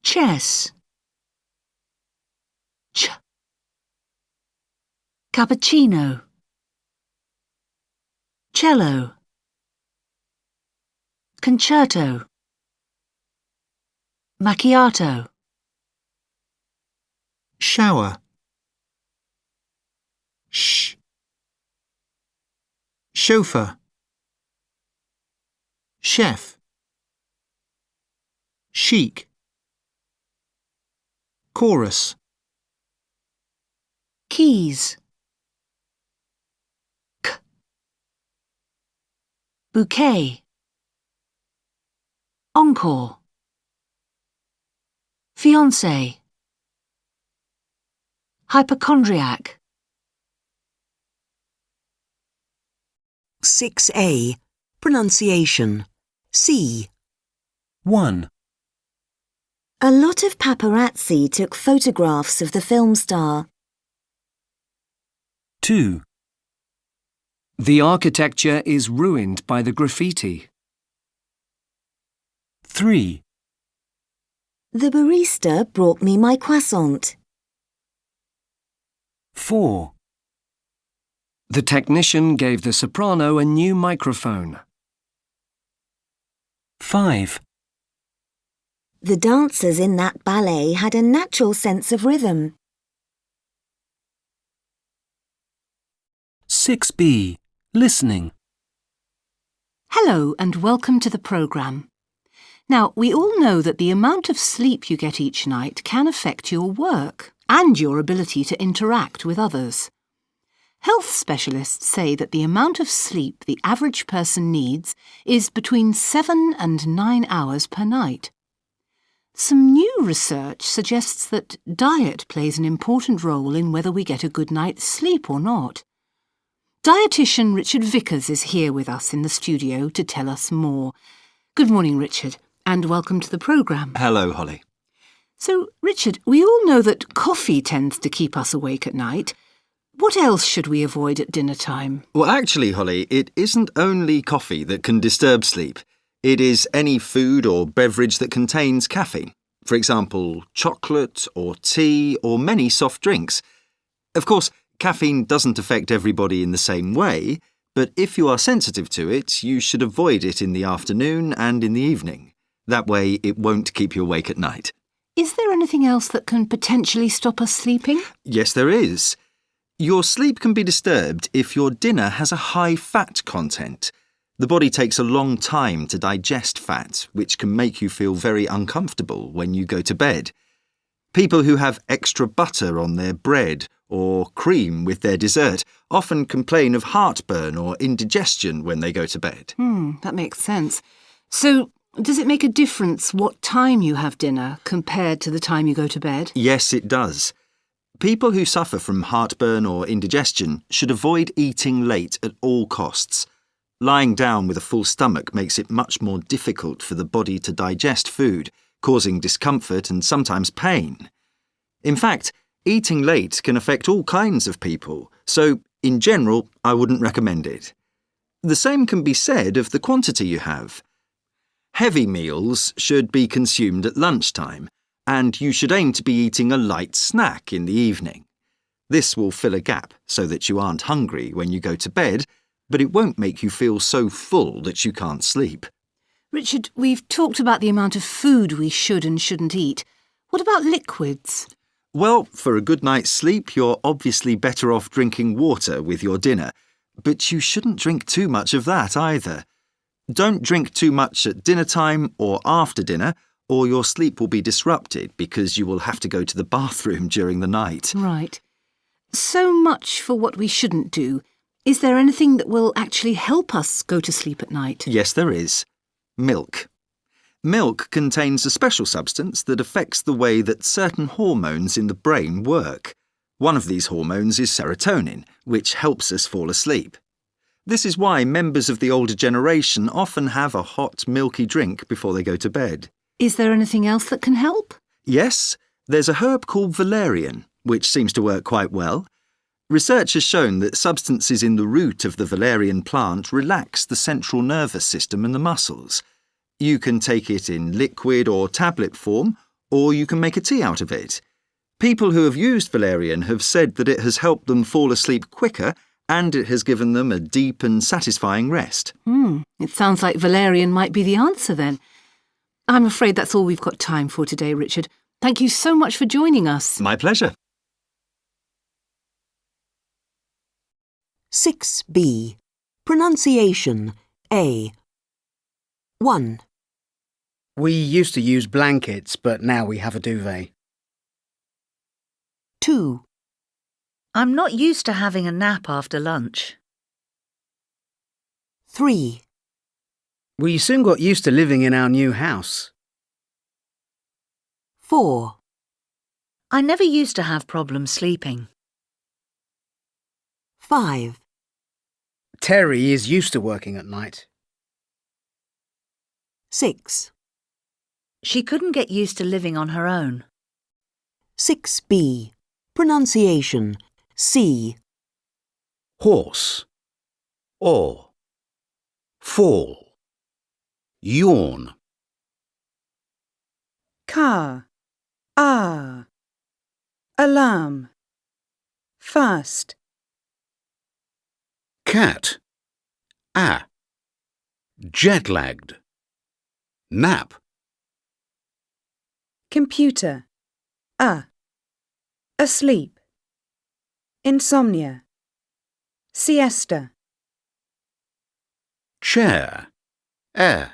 Chess. Ch. Cappuccino. Cello. Concerto. Macchiato. Shower. Shh. Chauffeur. Chef. Chic. Chorus. Keys. K. Bouquet. Encore. Fiancé. Hypochondriac. 6A. Pronunciation. C. 1. A lot of paparazzi took photographs of the film star. 2. The architecture is ruined by the graffiti. 3. The barista brought me my croissant. 4. The technician gave the soprano a new microphone. 5. The dancers in that ballet had a natural sense of rhythm. 6B. Listening. Hello and welcome to the programme. Now, we all know that the amount of sleep you get each night can affect your work and your ability to interact with others. Health specialists say that the amount of sleep the average person needs is between 7 and 9 hours per night. Some new research suggests that diet plays an important role in whether we get a good night's sleep or not. Dietitian Richard Vickers is here with us in the studio to tell us more. Good morning, Richard, and welcome to the programme. Hello, Holly. So, Richard, we all know that coffee tends to keep us awake at night. What else should we avoid at dinner time? Well, actually, Holly, it isn't only coffee that can disturb sleep. It is any food or beverage that contains caffeine. For example, chocolate or tea or many soft drinks. Of course, caffeine doesn't affect everybody in the same way, but if you are sensitive to it, you should avoid it in the afternoon and in the evening. That way, it won't keep you awake at night. Is there anything else that can potentially stop us sleeping? Yes, there is. Your sleep can be disturbed if your dinner has a high fat content. The body takes a long time to digest fat, which can make you feel very uncomfortable when you go to bed. People who have extra butter on their bread or cream with their dessert often complain of heartburn or indigestion when they go to bed. That makes sense. So, does it make a difference what time you have dinner compared to the time you go to bed? Yes, it does. People who suffer from heartburn or indigestion should avoid eating late at all costs. Lying down with a full stomach makes it much more difficult for the body to digest food, causing discomfort and sometimes pain. In fact, eating late can affect all kinds of people, so in general, I wouldn't recommend it. The same can be said of the quantity you have. Heavy meals should be consumed at lunchtime, and you should aim to be eating a light snack in the evening. This will fill a gap so that you aren't hungry when you go to bed, but it won't make you feel so full that you can't sleep. Richard, we've talked about the amount of food we should and shouldn't eat. What about liquids? Well, for a good night's sleep, you're obviously better off drinking water with your dinner, but you shouldn't drink too much of that either. Don't drink too much at dinner time or after dinner, or your sleep will be disrupted because you will have to go to the bathroom during the night. Right. So much for what we shouldn't do. Is there anything that will actually help us go to sleep at night? Yes, there is. Milk. Milk contains a special substance that affects the way that certain hormones in the brain work. One of these hormones is serotonin, which helps us fall asleep. This is why members of the older generation often have a hot, milky drink before they go to bed. Is there anything else that can help? Yes, there's a herb called valerian, which seems to work quite well. Research has shown that substances in the root of the valerian plant relax the central nervous system and the muscles. You can take it in liquid or tablet form, or you can make a tea out of it. People who have used valerian have said that it has helped them fall asleep quicker and it has given them a deep and satisfying rest. It sounds like valerian might be the answer then. I'm afraid that's all we've got time for today, Richard. Thank you so much for joining us. My pleasure. 6b. Pronunciation A. 1, We used to use blankets, but now we have a duvet. 2, I'm not used to having a nap after lunch. 3, We soon got used to living in our new house. 4, I never used to have problems sleeping. 5, Terry is used to working at night. 6, She couldn't get used to living on her own. 6b. Pronunciation C. Horse. Or. Fall. Yawn. Car. Alarm. Fast. Cat. Jet-lagged. Nap. Computer. Asleep. Insomnia. Siesta. Chair. air.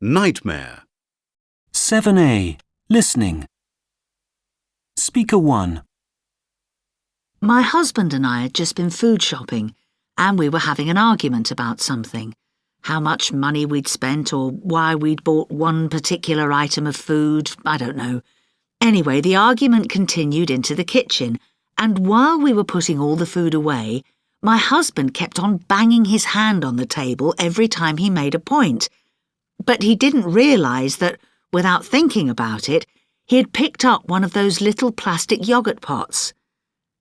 Nightmare. 7A. Listening. Speaker 1. My husband and I had just been food shopping, and we were having an argument about something. How much money we'd spent or why we'd bought one particular item of food, I don't know. Anyway, the argument continued into the kitchen, and while we were putting all the food away, my husband kept on banging his hand on the table every time he made a point. But he didn't realise that, without thinking about it, he had picked up one of those little plastic yoghurt pots.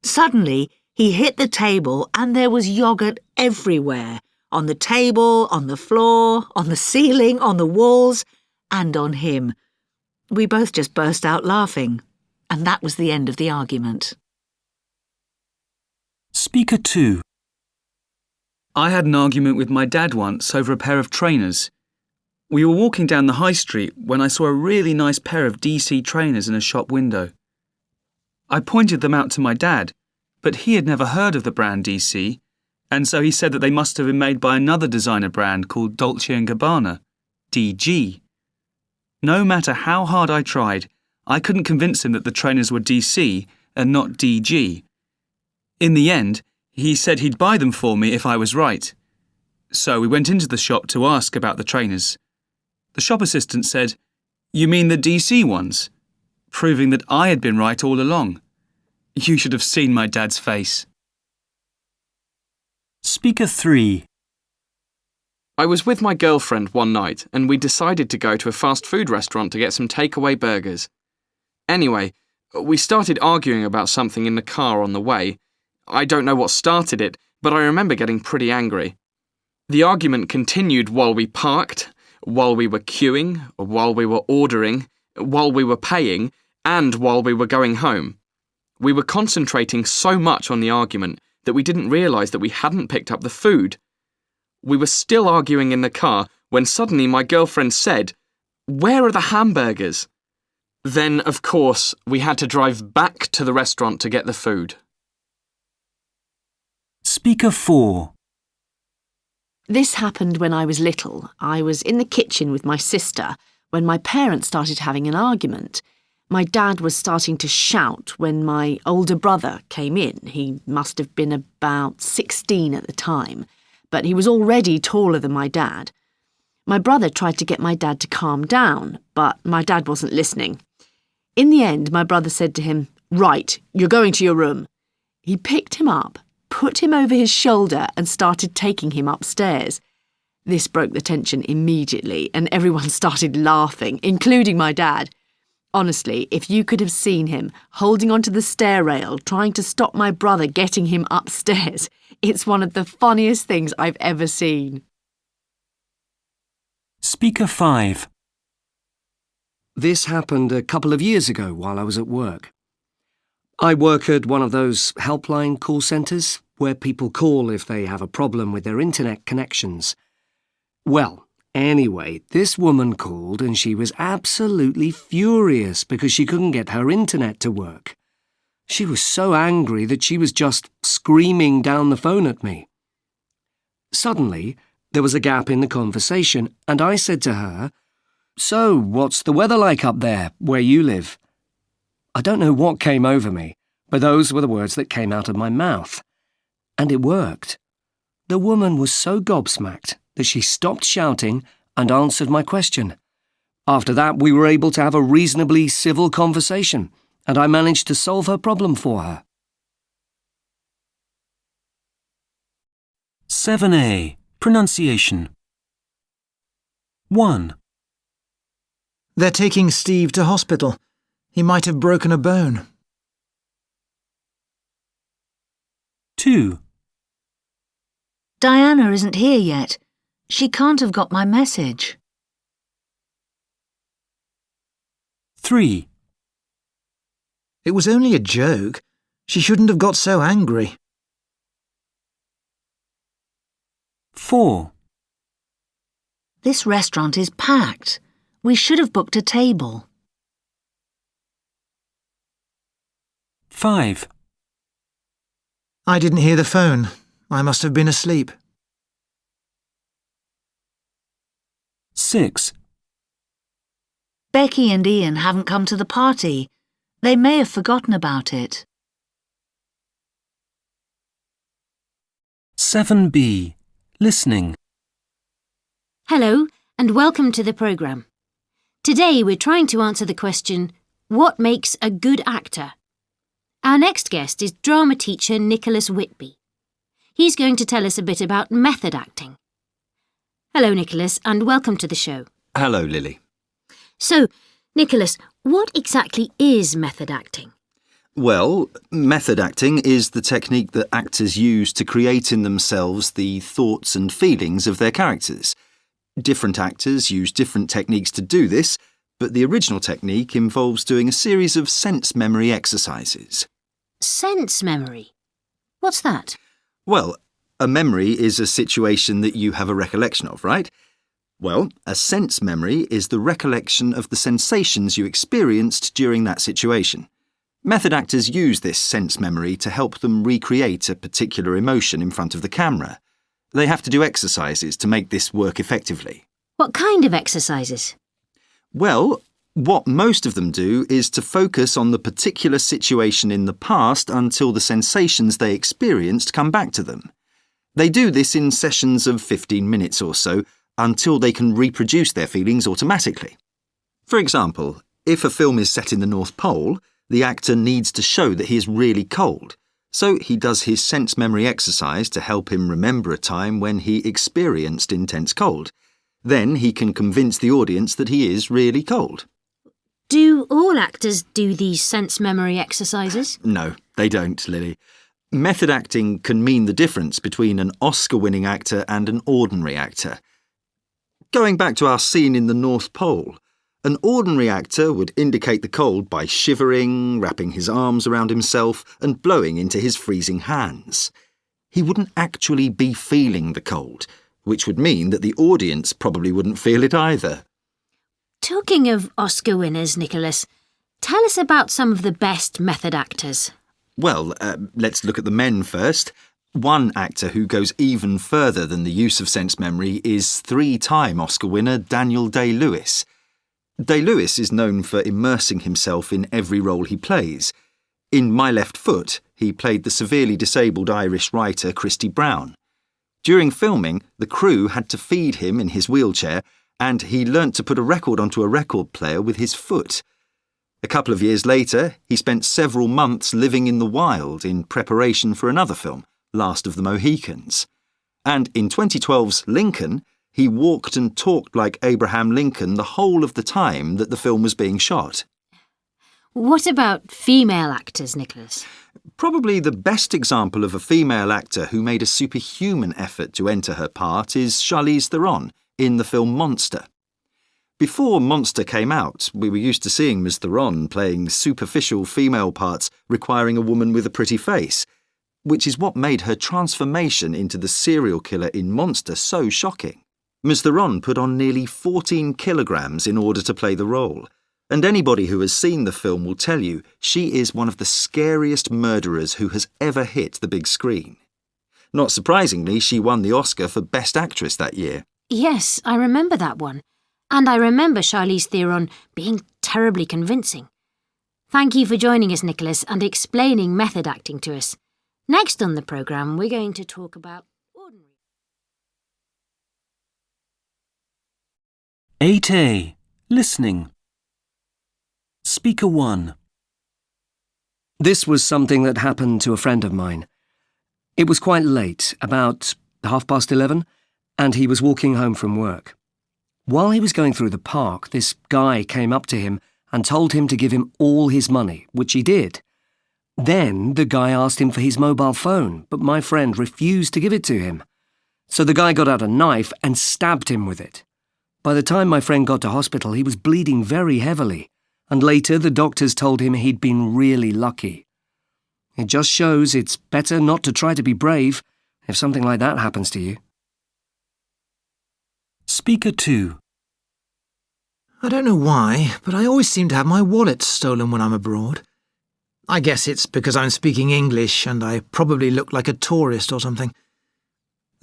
Suddenly, he hit the table and there was yoghurt everywhere. On the table, on the floor, on the ceiling, on the walls, and on him. We both just burst out laughing, and that was the end of the argument. Speaker 2. I had an argument with my dad once over a pair of trainers. We were walking down the high street when I saw a really nice pair of DC trainers in a shop window. I pointed them out to my dad, but he had never heard of the brand DC, and so he said that they must have been made by another designer brand called Dolce & Gabbana, DG. No matter how hard I tried, I couldn't convince him that the trainers were DC and not DG. In the end, he said he'd buy them for me if I was right. So we went into the shop to ask about the trainers. The shop assistant said, "You mean the DC ones?" proving that I had been right all along. You should have seen my dad's face. Speaker 3. I was with my girlfriend one night and we decided to go to a fast food restaurant to get some takeaway burgers. Anyway, we started arguing about something in the car on the way. I don't know what started it, but I remember getting pretty angry. The argument continued while we parked, while we were queuing, while we were ordering, while we were paying, and while we were going home. We were concentrating so much on the argument that we didn't realise that we hadn't picked up the food. We were still arguing in the car when suddenly my girlfriend said, "Where are the hamburgers?" Then, of course, we had to drive back to the restaurant to get the food. Speaker 4. This happened when I was little. I was in the kitchen with my sister when my parents started having an argument. My dad was starting to shout when my older brother came in. He must have been about 16 at the time, but he was already taller than my dad. My brother tried to get my dad to calm down, but my dad wasn't listening. In the end, my brother said to him, "Right, you're going to your room." He picked him up, put him over his shoulder and started taking him upstairs. This broke the tension immediately and everyone started laughing, including my dad. Honestly, if you could have seen him holding onto the stair rail trying to stop my brother getting him upstairs, it's one of the funniest things I've ever seen. Speaker 5. This happened a couple of years ago while I was at work. I work at one of those helpline call centres where people call if they have a problem with their internet connections. Well, anyway, this woman called and she was absolutely furious because she couldn't get her internet to work. She was so angry that she was just screaming down the phone at me. Suddenly, there was a gap in the conversation and I said to her, "So, what's the weather like up there, where you live?" I don't know what came over me, but those were the words that came out of my mouth. And it worked. The woman was so gobsmacked that she stopped shouting and answered my question. After that, we were able to have a reasonably civil conversation, and I managed to solve her problem for her. 7A. Pronunciation. 1, They're taking Steve to hospital. He might have broken a bone. 2, Diana isn't here yet. She can't have got my message. 3, It was only a joke. She shouldn't have got so angry. 4, This restaurant is packed. We should have booked a table. 5, I didn't hear the phone. I must have been asleep. 6, Becky and Ian haven't come to the party. They may have forgotten about it. 7b. Listening. Hello, and welcome to the programme. Today we're trying to answer the question, what makes a good actor? Our next guest is drama teacher Nicholas Whitby. He's going to tell us a bit about method acting. Hello, Nicholas, and welcome to the show. Hello, Lily. So, Nicholas, what exactly is method acting? Well, method acting is the technique that actors use to create in themselves the thoughts and feelings of their characters. Different actors use different techniques to do this, but the original technique involves doing a series of sense memory exercises. Sense memory? What's that? Well, a memory is a situation that you have a recollection of, right? Well, a sense memory is the recollection of the sensations you experienced during that situation. Method actors use this sense memory to help them recreate a particular emotion in front of the camera. They have to do exercises to make this work effectively. What kind of exercises? Well, what most of them do is to focus on the particular situation in the past until the sensations they experienced come back to them. They do this in sessions of 15 minutes or so until they can reproduce their feelings automatically. For example, if a film is set in the North Pole, the actor needs to show that he is really cold, so he does his sense memory exercise to help him remember a time when he experienced intense cold. Then he can convince the audience that he is really cold. Do all actors do these sense memory exercises? No, they don't, Lily. Method acting can mean the difference between an Oscar-winning actor and an ordinary actor. Going back to our scene in the North Pole, an ordinary actor would indicate the cold by shivering, wrapping his arms around himself and blowing into his freezing hands. He wouldn't actually be feeling the cold, which would mean that the audience probably wouldn't feel it either. Talking of Oscar winners, Nicholas, tell us about some of the best method actors. Well, let's look at the men first. One actor who goes even further than the use of sense memory is three-time Oscar winner Daniel Day-Lewis. Day-Lewis is known for immersing himself in every role he plays. In My Left Foot, he played the severely disabled Irish writer Christy Brown. During filming, the crew had to feed him in his wheelchair, and he learnt to put a record onto a record player with his foot. A couple of years later, he spent several months living in the wild in preparation for another film, Last of the Mohicans. And in 2012's Lincoln, he walked and talked like Abraham Lincoln the whole of the time that the film was being shot. What about female actors, Nicholas? Probably the best example of a female actor who made a superhuman effort to enter her part is Charlize Theron in the film Monster. Before Monster came out, we were used to seeing Ms. Theron playing superficial female parts requiring a woman with a pretty face, which is what made her transformation into the serial killer in Monster so shocking. Ms. Theron put on nearly 14 kilograms in order to play the role, and anybody who has seen the film will tell you she is one of the scariest murderers who has ever hit the big screen. Not surprisingly, she won the Oscar for Best Actress that year. Yes, I remember that one. And I remember Charlize Theron being terribly convincing. Thank you for joining us, Nicholas, and explaining method acting to us. Next on the programme, we're going to talk about ordinary. 8a. Listening. Speaker 1. This was something that happened to a friend of mine. It was quite late, about 11:30, and he was walking home from work. While he was going through the park, this guy came up to him and told him to give him all his money, which he did. Then the guy asked him for his mobile phone, but my friend refused to give it to him. So the guy got out a knife and stabbed him with it. By the time my friend got to hospital, he was bleeding very heavily, and later the doctors told him he'd been really lucky. It just shows it's better not to try to be brave if something like that happens to you. Speaker 2. I don't know why, but I always seem to have my wallet stolen when I'm abroad. I guess it's because I'm speaking English and I probably look like a tourist or something.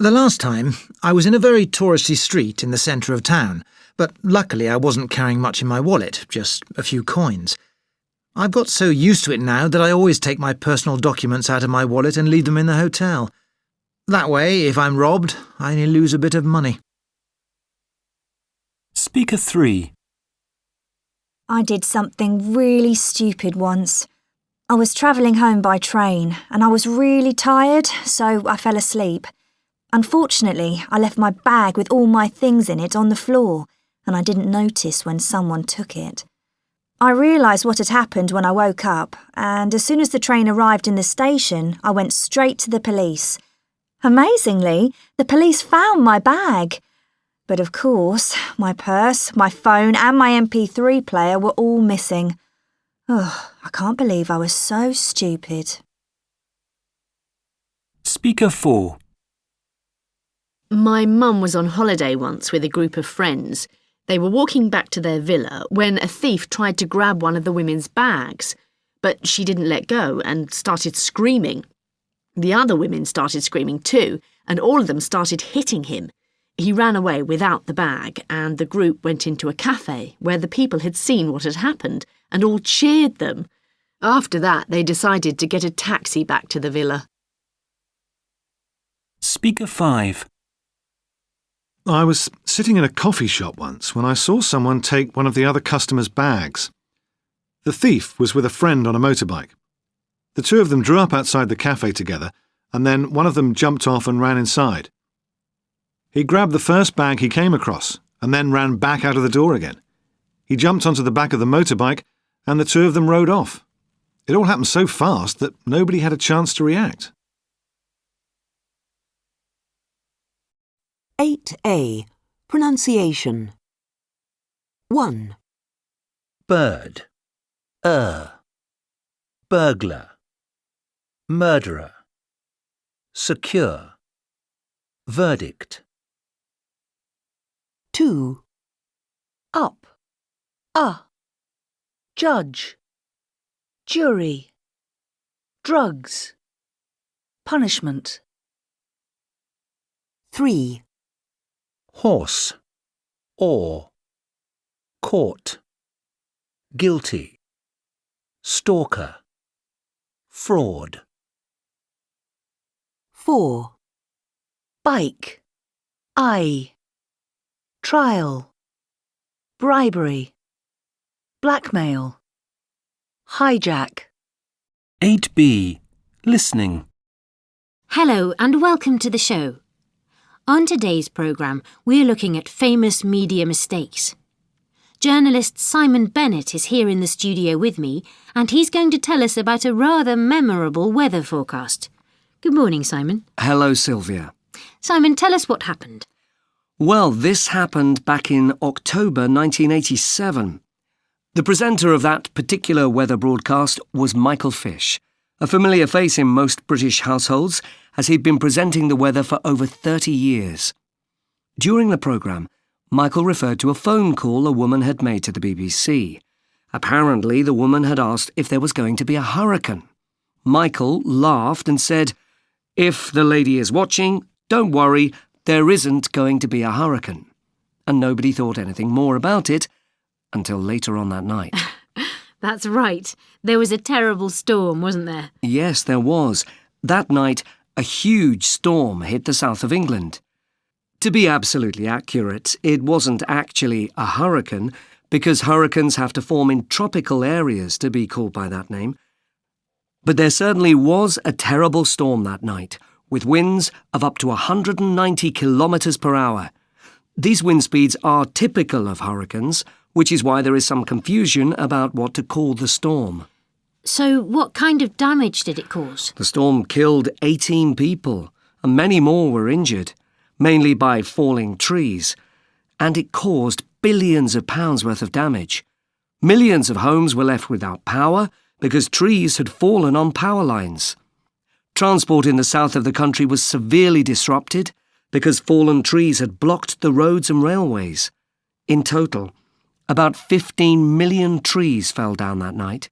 The last time, I was in a very touristy street in the centre of town, but luckily I wasn't carrying much in my wallet, just a few coins. I've got so used to it now that I always take my personal documents out of my wallet and leave them in the hotel. That way, if I'm robbed, I only lose a bit of money. Speaker 3. I did something really stupid once. I was travelling home by train and I was really tired, so I fell asleep. Unfortunately, I left my bag with all my things in it on the floor and I didn't notice when someone took it. I realised what had happened when I woke up, and as soon as the train arrived in the station, I went straight to the police. Amazingly, the police found my bag. But of course, my purse, my phone and my MP3 player were all missing. Oh, I can't believe I was so stupid. Speaker 4. My mum was on holiday once with a group of friends. They were walking back to their villa when a thief tried to grab one of the women's bags, but she didn't let go and started screaming. The other women started screaming too, and all of them started hitting him. He ran away without the bag, and the group went into a cafe where the people had seen what had happened and all cheered them. After that, they decided to get a taxi back to the villa. Speaker 5. I was sitting in a coffee shop once when I saw someone take one of the other customers' bags. The thief was with a friend on a motorbike. The two of them drew up outside the cafe together, and then one of them jumped off and ran inside. He grabbed the first bag he came across and then ran back out of the door again. He jumped onto the back of the motorbike and the two of them rode off. It all happened so fast that nobody had a chance to react. 8A. Pronunciation. 1. Bird, burglar, murderer, secure, verdict. 2. Up, judge, jury, drugs, punishment. 3. Horse, or, court, guilty, stalker, fraud. 4. Bike, eye, trial, bribery, blackmail, hijack. 8B. Listening. Hello and welcome to the show. On today's programme, we're looking at famous media mistakes. Journalist Simon Bennett is here in the studio with me, and he's going to tell us about a rather memorable weather forecast. Good morning, Simon. Hello, Sylvia. Simon, tell us what happened. Well, this happened back in October 1987. The presenter of that particular weather broadcast was Michael Fish, a familiar face in most British households, as he'd been presenting the weather for over 30 years. During the programme, Michael referred to a phone call a woman had made to the BBC. Apparently, the woman had asked if there was going to be a hurricane. Michael laughed and said, "If the lady is watching, don't worry, there isn't going to be a hurricane." And nobody thought anything more about it until later on that night. That's right. There was a terrible storm, wasn't there? Yes, there was. That night, a huge storm hit the south of England. To be absolutely accurate, it wasn't actually a hurricane, because hurricanes have to form in tropical areas to be called by that name. But there certainly was a terrible storm that night, with winds of up to 190 kilometres per hour. These wind speeds are typical of hurricanes, which is why there is some confusion about what to call the storm. So what kind of damage did it cause? The storm killed 18 people, and many more were injured, mainly by falling trees, and it caused billions of pounds worth of damage. Millions of homes were left without power because trees had fallen on power lines. Transport in the south of the country was severely disrupted because fallen trees had blocked the roads and railways. In total, about 15 million trees fell down that night,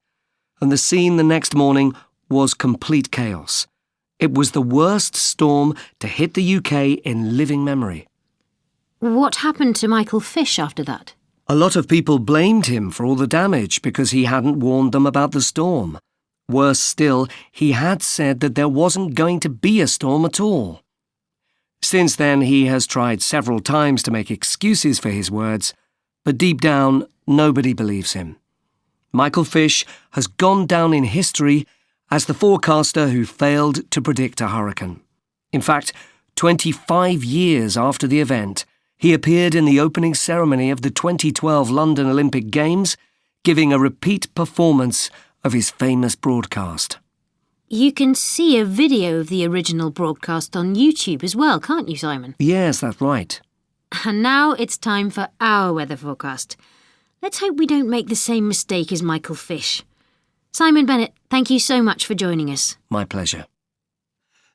and the scene the next morning was complete chaos. It was the worst storm to hit the UK in living memory. What happened to Michael Fish after that? A lot of people blamed him for all the damage because he hadn't warned them about the storm. Worse still, he had said that there wasn't going to be a storm at all. Since then, he has tried several times to make excuses for his words, but deep down, nobody believes him. Michael Fish has gone down in history as the forecaster who failed to predict a hurricane. In fact, 25 years after the event, he appeared in the opening ceremony of the 2012 London Olympic Games, giving a repeat performance of his famous broadcast. You can see a video of the original broadcast on YouTube as well, can't you, Simon? Yes, that's right. And now it's time for our weather forecast. Let's hope we don't make the same mistake as Michael Fish. Simon Bennett, thank you so much for joining us. My pleasure.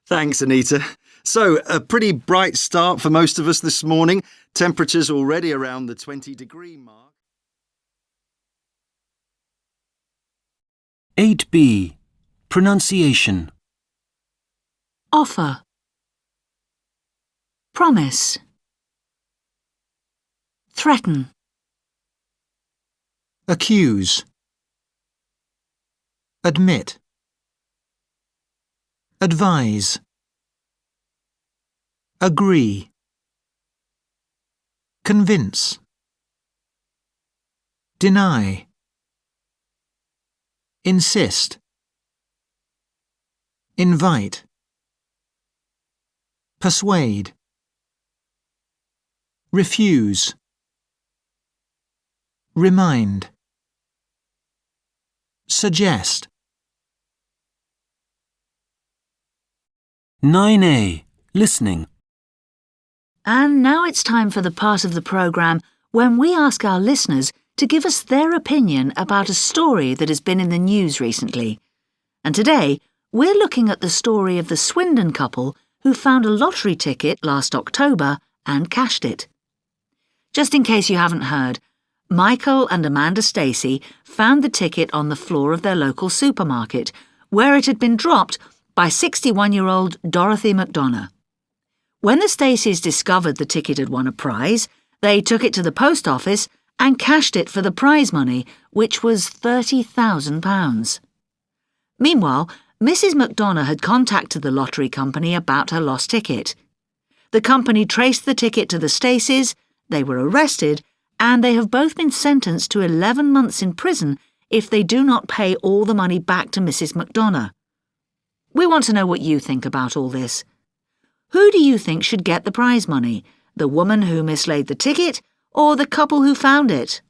Thanks, Anita. So, a pretty bright start for most of us this morning. Temperatures already around the 20-degree mark. 8b. Pronunciation. Offer. Promise. Threaten. Accuse. Admit. Advise. Agree. Convince. Deny. Insist. Invite. Persuade. Refuse. Remind. Suggest. 9a. Listening. And now it's time for the part of the programme when we ask our listeners to give us their opinion about a story that has been in the news recently. And today, we're looking at the story of the Swindon couple who found a lottery ticket last October and cashed it. Just in case you haven't heard, Michael and Amanda Stacey found the ticket on the floor of their local supermarket, where it had been dropped by 61-year-old Dorothy McDonough. When the Staceys discovered the ticket had won a prize, they took it to the post office and cashed it for the prize money, which was £30,000. Meanwhile, Mrs. McDonough had contacted the lottery company about her lost ticket. The company traced the ticket to the Staceys, they were arrested, and they have both been sentenced to 11 months in prison if they do not pay all the money back to Mrs. McDonough. We want to know what you think about all this. Who do you think should get the prize money? The woman who mislaid the ticket or the couple who found it?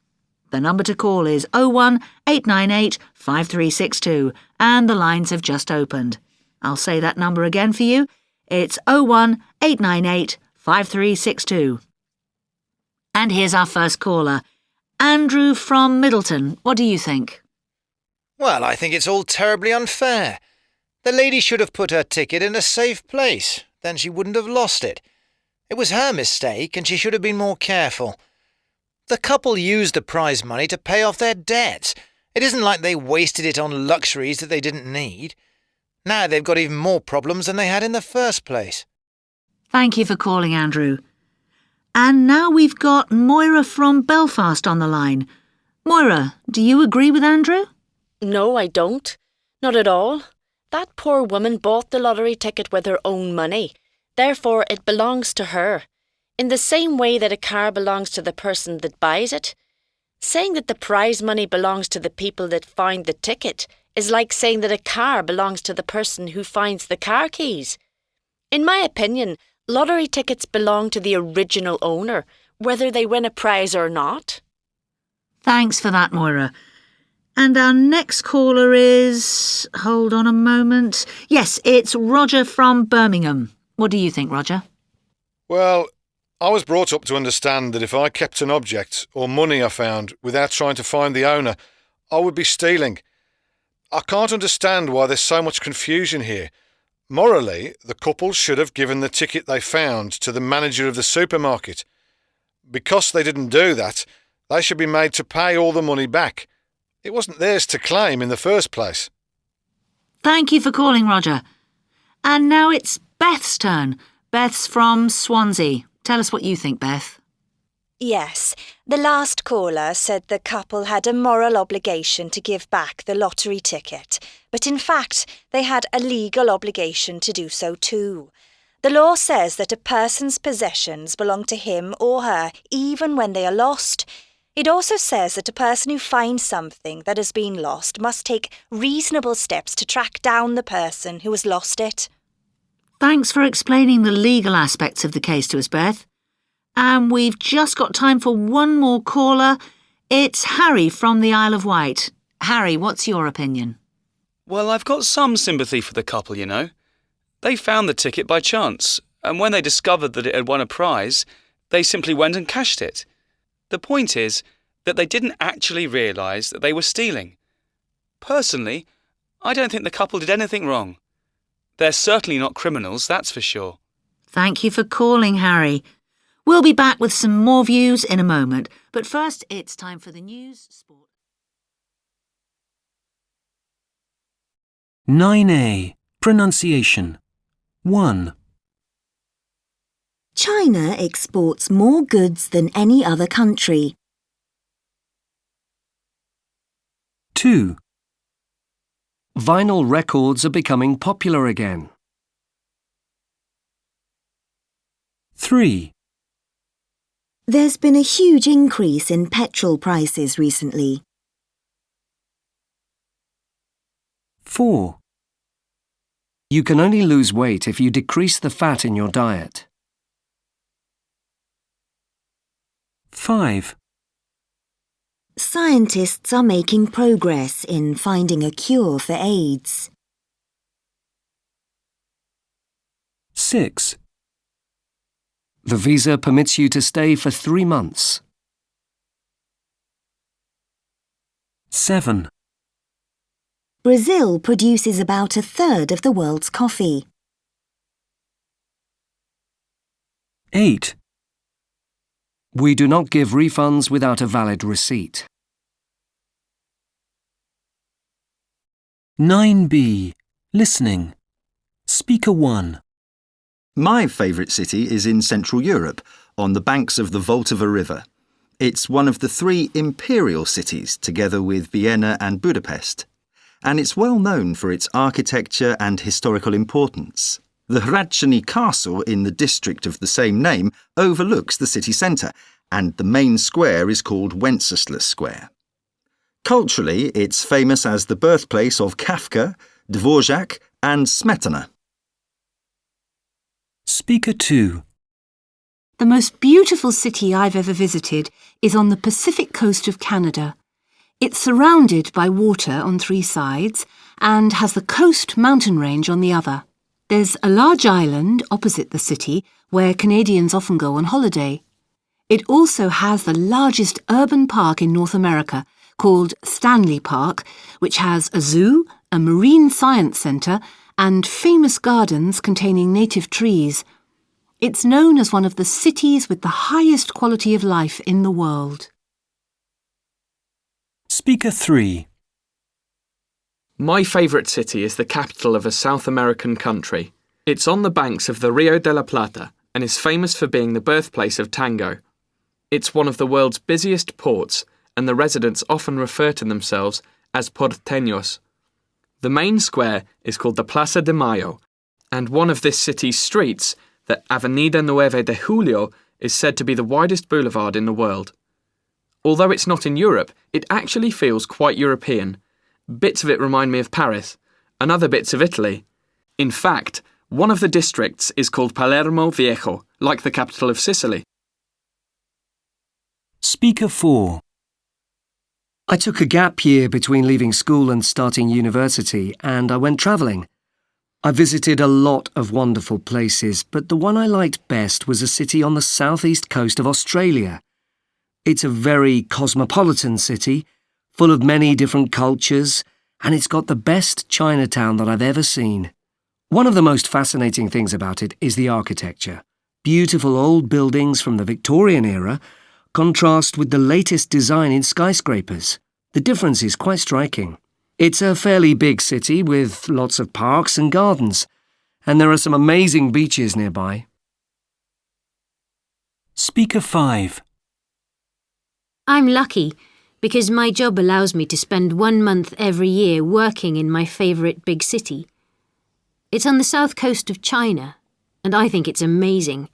The number to call is 01898 5362 and the lines have just opened. I'll say that number again for you. It's 01898 5362. And here's our first caller. Andrew from Middleton. What do you think? Well, I think it's all terribly unfair. The lady should have put her ticket in a safe place. Then she wouldn't have lost it. It was her mistake and she should have been more careful. The couple used the prize money to pay off their debts. It isn't like they wasted it on luxuries that they didn't need. Now they've got even more problems than they had in the first place. Thank you for calling, Andrew. And now we've got Moira from Belfast on the line. Moira, do you agree with Andrew? No, I don't. Not at all. That poor woman bought the lottery ticket with her own money. Therefore, it belongs to her. In the same way that a car belongs to the person that buys it. Saying that the prize money belongs to the people that find the ticket is like saying that a car belongs to the person who finds the car keys. In my opinion, lottery tickets belong to the original owner, whether they win a prize or not. Thanks for that, Moira. And our next caller is... Hold on a moment. Yes, it's Roger from Birmingham. What do you think, Roger? Well, I was brought up to understand that if I kept an object or money I found without trying to find the owner, I would be stealing. I can't understand why there's so much confusion here. Morally, the couple should have given the ticket they found to the manager of the supermarket. Because they didn't do that, they should be made to pay all the money back. It wasn't theirs to claim in the first place. Thank you for calling, Roger. And now it's Beth's turn. Beth's from Swansea. Tell us what you think, Beth. Yes, the last caller said the couple had a moral obligation to give back the lottery ticket, but in fact they had a legal obligation to do so too. The law says that a person's possessions belong to him or her even when they are lost. It also says that a person who finds something that has been lost must take reasonable steps to track down the person who has lost it. Thanks for explaining the legal aspects of the case to us, Beth. And we've just got time for one more caller. It's Harry from the Isle of Wight. Harry, what's your opinion? Well, I've got some sympathy for the couple, you know. They found the ticket by chance, and when they discovered that it had won a prize, they simply went and cashed it. The point is that they didn't actually realise that they were stealing. Personally, I don't think the couple did anything wrong. They're certainly not criminals, that's for sure. Thank you for calling, Harry. We'll be back with some more views in a moment, but first it's time for the news, sport. 9A. Pronunciation. 1. China exports more goods than any other country. 2. Vinyl records are becoming popular again. 3. There's been a huge increase in petrol prices recently. 4. You can only lose weight if you decrease the fat in your diet. 5. Scientists are making progress in finding a cure for AIDS. 6. The visa permits you to stay for 3 months. 7. Brazil produces about a third of the world's coffee. 8. We do not give refunds without a valid receipt. 9B. Listening. Speaker 1. My favourite city is in Central Europe, on the banks of the Vltava River. It's one of the 3 imperial cities, together with Vienna and Budapest. And it's well known for its architecture and historical importance. The Hradčany Castle in the district of the same name overlooks the city centre, and the main square is called Wenceslas Square. Culturally, it's famous as the birthplace of Kafka, Dvorak and Smetana. Speaker 2. The most beautiful city I've ever visited is on the Pacific coast of Canada. It's surrounded by water on 3 sides and has the coast mountain range on the other. There's a large island opposite the city where Canadians often go on holiday. It also has the largest urban park in North America, called Stanley Park, which has a zoo, a marine science centre, and famous gardens containing native trees. It's known as one of the cities with the highest quality of life in the world. Speaker 3. My favourite city is the capital of a South American country. It's on the banks of the Rio de la Plata and is famous for being the birthplace of tango. It's one of the world's busiest ports, and the residents often refer to themselves as porteños. The main square is called the Plaza de Mayo, and one of this city's streets, the Avenida 9 de Julio, is said to be the widest boulevard in the world. Although it's not in Europe, it actually feels quite European. Bits of it remind me of Paris, and other bits of Italy. In fact, one of the districts is called Palermo Viejo, like the capital of Sicily. Speaker 4. I took a gap year between leaving school and starting university, and I went travelling. I visited a lot of wonderful places, but the one I liked best was a city on the southeast coast of Australia. It's a very cosmopolitan city, full of many different cultures, and it's got the best Chinatown that I've ever seen. One of the most fascinating things about it is the architecture. Beautiful old buildings from the Victorian era contrast with the latest design in skyscrapers. The difference is quite striking. It's a fairly big city with lots of parks and gardens, And there are some amazing beaches nearby. Speaker 5. I'm lucky because my job allows me to spend 1 month every year working in my favourite big city. It's on the south coast of China, and I think it's amazing.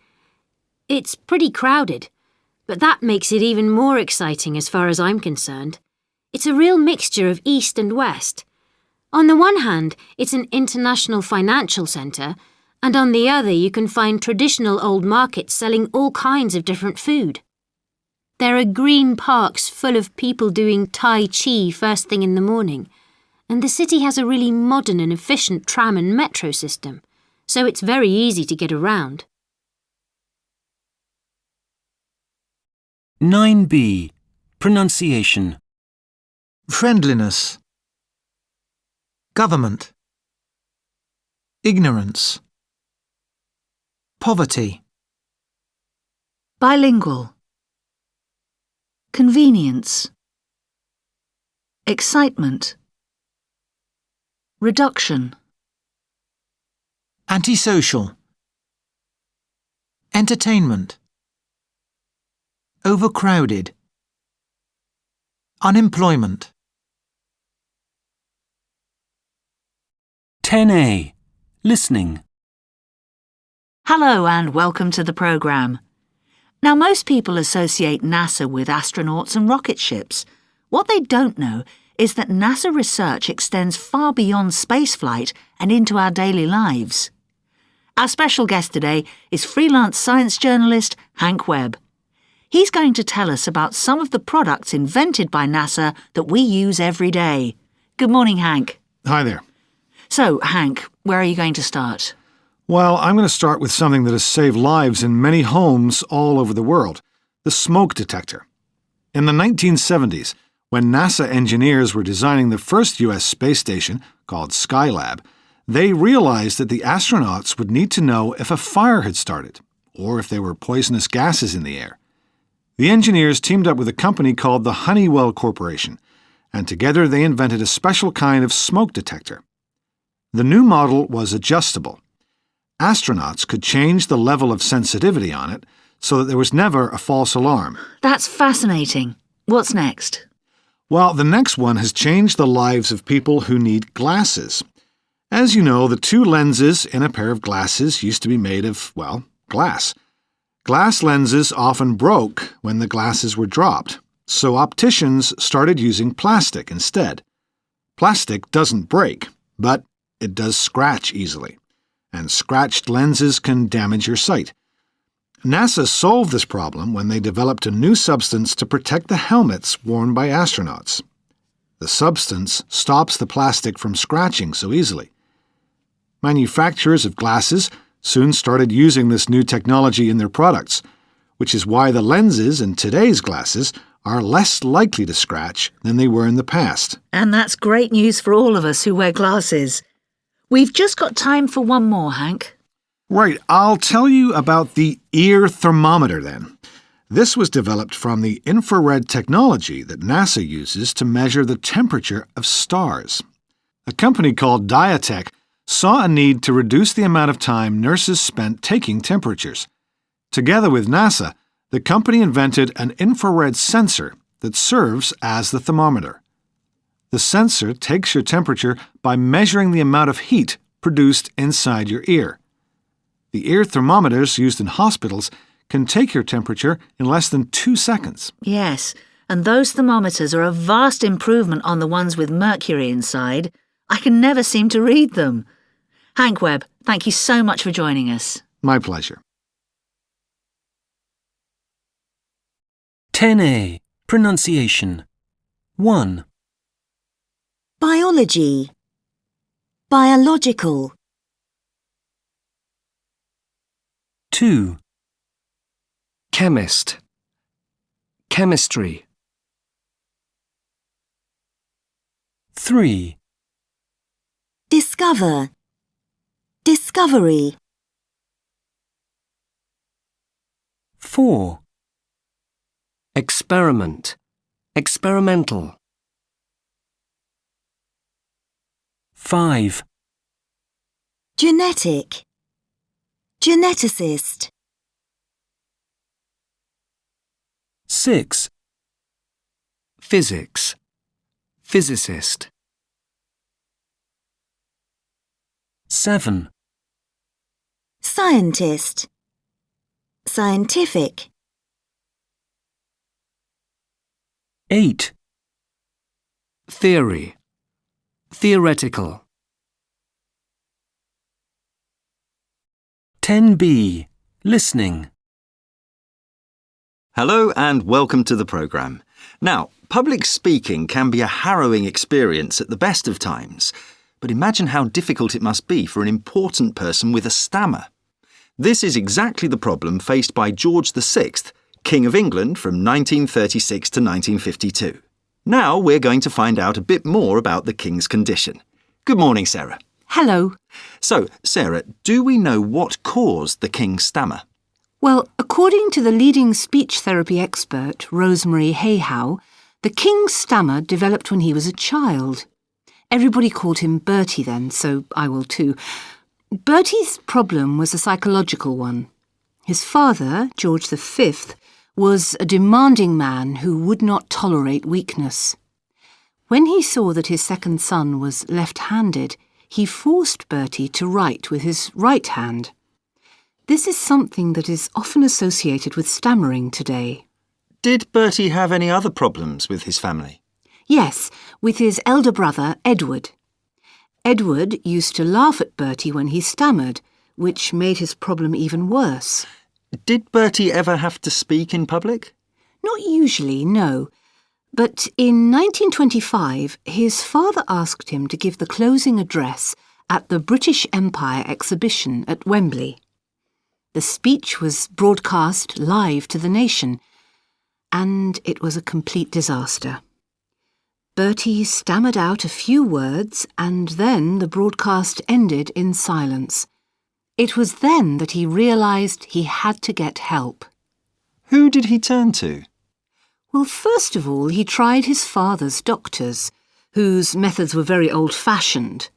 It's pretty crowded, but that makes it even more exciting as far as I'm concerned. It's a real mixture of East and West. On the one hand, it's an international financial centre, and on the other you can find traditional old markets selling all kinds of different food. There are green parks full of people doing Tai Chi first thing in the morning, and the city has a really modern and efficient tram and metro system, so it's very easy to get around. 9b. Pronunciation. Friendliness. Government. Ignorance. Poverty. Bilingual. Convenience. Excitement. Reduction. Antisocial. Entertainment. Overcrowded. Unemployment. 10a. Listening. Hello and welcome to the programme. Now, most people associate NASA with astronauts and rocket ships. What they don't know is that NASA research extends far beyond spaceflight and into our daily lives. Our special guest today is freelance science journalist Hank Webb. He's going to tell us about some of the products invented by NASA that we use every day. Good morning, Hank. Hi there. So, Hank, where are you going to start? Well, I'm going to start with something that has saved lives in many homes all over the world, the smoke detector. In the 1970s, when NASA engineers were designing the first U.S. space station, called Skylab, they realized that the astronauts would need to know if a fire had started, or if there were poisonous gases in the air. The engineers teamed up with a company called the Honeywell Corporation, and together they invented a special kind of smoke detector. The new model was adjustable. Astronauts could change the level of sensitivity on it so that there was never a false alarm. That's fascinating. What's next? Well, the next one has changed the lives of people who need glasses. As you know, the two lenses in a pair of glasses used to be made of, well, glass. Glass lenses often broke when the glasses were dropped, so opticians started using plastic instead. Plastic doesn't break, but it does scratch easily, and scratched lenses can damage your sight. NASA solved this problem when they developed a new substance to protect the helmets worn by astronauts. The substance stops the plastic from scratching so easily. Manufacturers of glasses soon started using this new technology in their products, which is why the lenses in today's glasses are less likely to scratch than they were in the past. And that's great news for all of us who wear glasses. We've just got time for one more, Hank. Right, I'll tell you about the ear thermometer then. This was developed from the infrared technology that NASA uses to measure the temperature of stars. A company called Diatech saw a need to reduce the amount of time nurses spent taking temperatures. Together with NASA, the company invented an infrared sensor that serves as the thermometer. The sensor takes your temperature by measuring the amount of heat produced inside your ear. The ear thermometers used in hospitals can take your temperature in less than 2 seconds. Yes, and those thermometers are a vast improvement on the ones with mercury inside. I can never seem to read them. Hank Webb, thank you so much for joining us. My pleasure. 10a. Pronunciation. 1. Biology. Biological. 2. Chemist. Chemistry. 3. Discover. Discovery. 4. Experiment. Experimental. 5. Genetic. Geneticist. 6. Physics. Physicist. 7. Scientist. Scientific. 8. Theory. Theoretical. 10b. Listening. Hello and welcome to the programme. Now, public speaking can be a harrowing experience at the best of times, but imagine how difficult it must be for an important person with a stammer. This is exactly the problem faced by George VI, King of England from 1936 to 1952. Now we're going to find out a bit more about the King's condition. Good morning, Sarah. Hello. So, Sarah, do we know what caused the King's stammer? Well, according to the leading speech therapy expert, Rosemary Hayhow, the King's stammer developed when he was a child. Everybody called him Bertie then, so I will too. Bertie's problem was a psychological one. His father, George V, was a demanding man who would not tolerate weakness. When he saw that his second son was left-handed, he forced Bertie to write with his right hand. This is something that is often associated with stammering today. Did Bertie have any other problems with his family? Yes, with his elder brother, Edward. Edward used to laugh at Bertie when he stammered, which made his problem even worse. Did Bertie ever have to speak in public? Not usually, no. But in 1925, his father asked him to give the closing address at the British Empire exhibition at Wembley. The speech was broadcast live to the nation, and it was a complete disaster. Bertie stammered out a few words, and then the broadcast ended in silence. It was then that he realised he had to get help. Who did he turn to? Well, first of all, he tried his father's doctors, whose methods were very old-fashioned.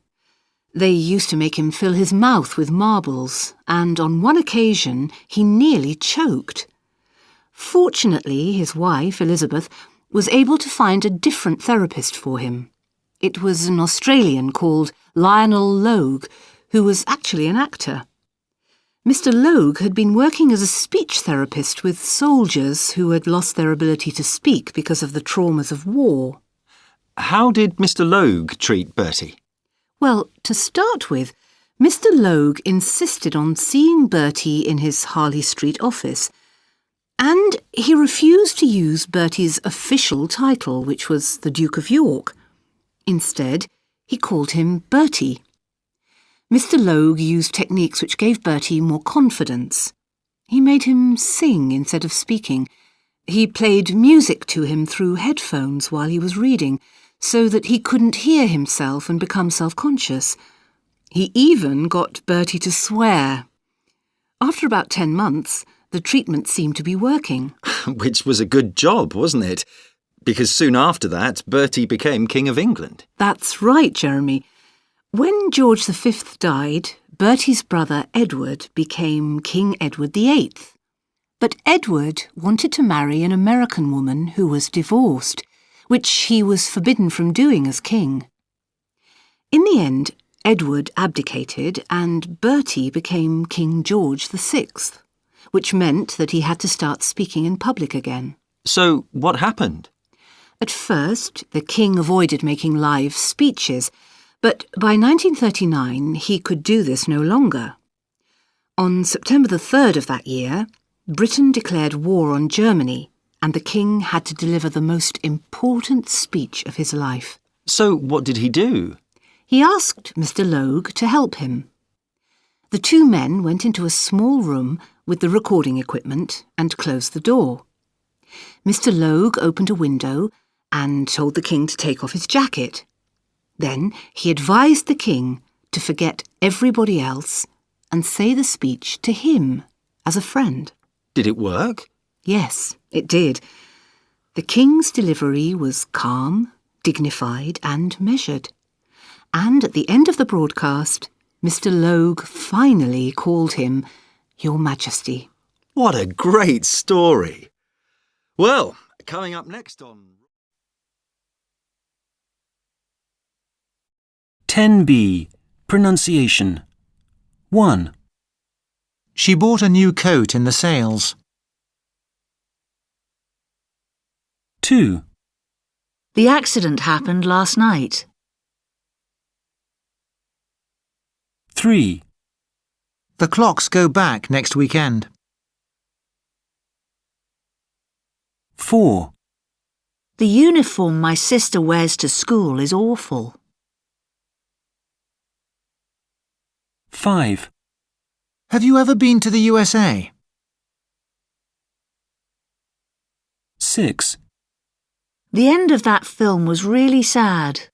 They used to make him fill his mouth with marbles, and on one occasion he nearly choked. Fortunately, his wife, Elizabeth, was able to find a different therapist for him. It was an Australian called Lionel Logue, who was actually an actor. Mr. Logue had been working as a speech therapist with soldiers who had lost their ability to speak because of the traumas of war. How did Mr. Logue treat Bertie? Well, to start with, Mr. Logue insisted on seeing Bertie in his Harley Street office, and he refused to use Bertie's official title, which was the Duke of York. Instead, he called him Bertie. Mr. Logue used techniques which gave Bertie more confidence. He made him sing instead of speaking. He played music to him through headphones while he was reading, so that he couldn't hear himself and become self-conscious. He even got Bertie to swear. After about 10 months, the treatment seemed to be working. Which was a good job, wasn't it? Because soon after that, Bertie became King of England. That's right, Jeremy. When George V died, Bertie's brother Edward became King Edward VIII. But Edward wanted to marry an American woman who was divorced, which he was forbidden from doing as king. In the end, Edward abdicated and Bertie became King George VI, which meant that he had to start speaking in public again. So, what happened? At first, the king avoided making live speeches, but by 1939 he could do this no longer. On September the 3rd of that year, Britain declared war on Germany, and the king had to deliver the most important speech of his life. So what did he do? He asked Mr. Logue to help him. The two men went into a small room with the recording equipment and closed the door. Mr. Logue opened a window and told the king to take off his jacket. Then he advised the king to forget everybody else and say the speech to him as a friend. Did it work? Yes, it did. The king's delivery was calm, dignified and measured. And at the end of the broadcast, Mr. Logue finally called him Your Majesty. What a great story. Well, coming up next on 10b. Pronunciation. 1, She bought a new coat in the sales. 2, The accident happened last night. 3, The clocks go back next weekend. 4, The uniform my sister wears to school is awful. 5, Have you ever been to the USA? 6, The end of that film was really sad.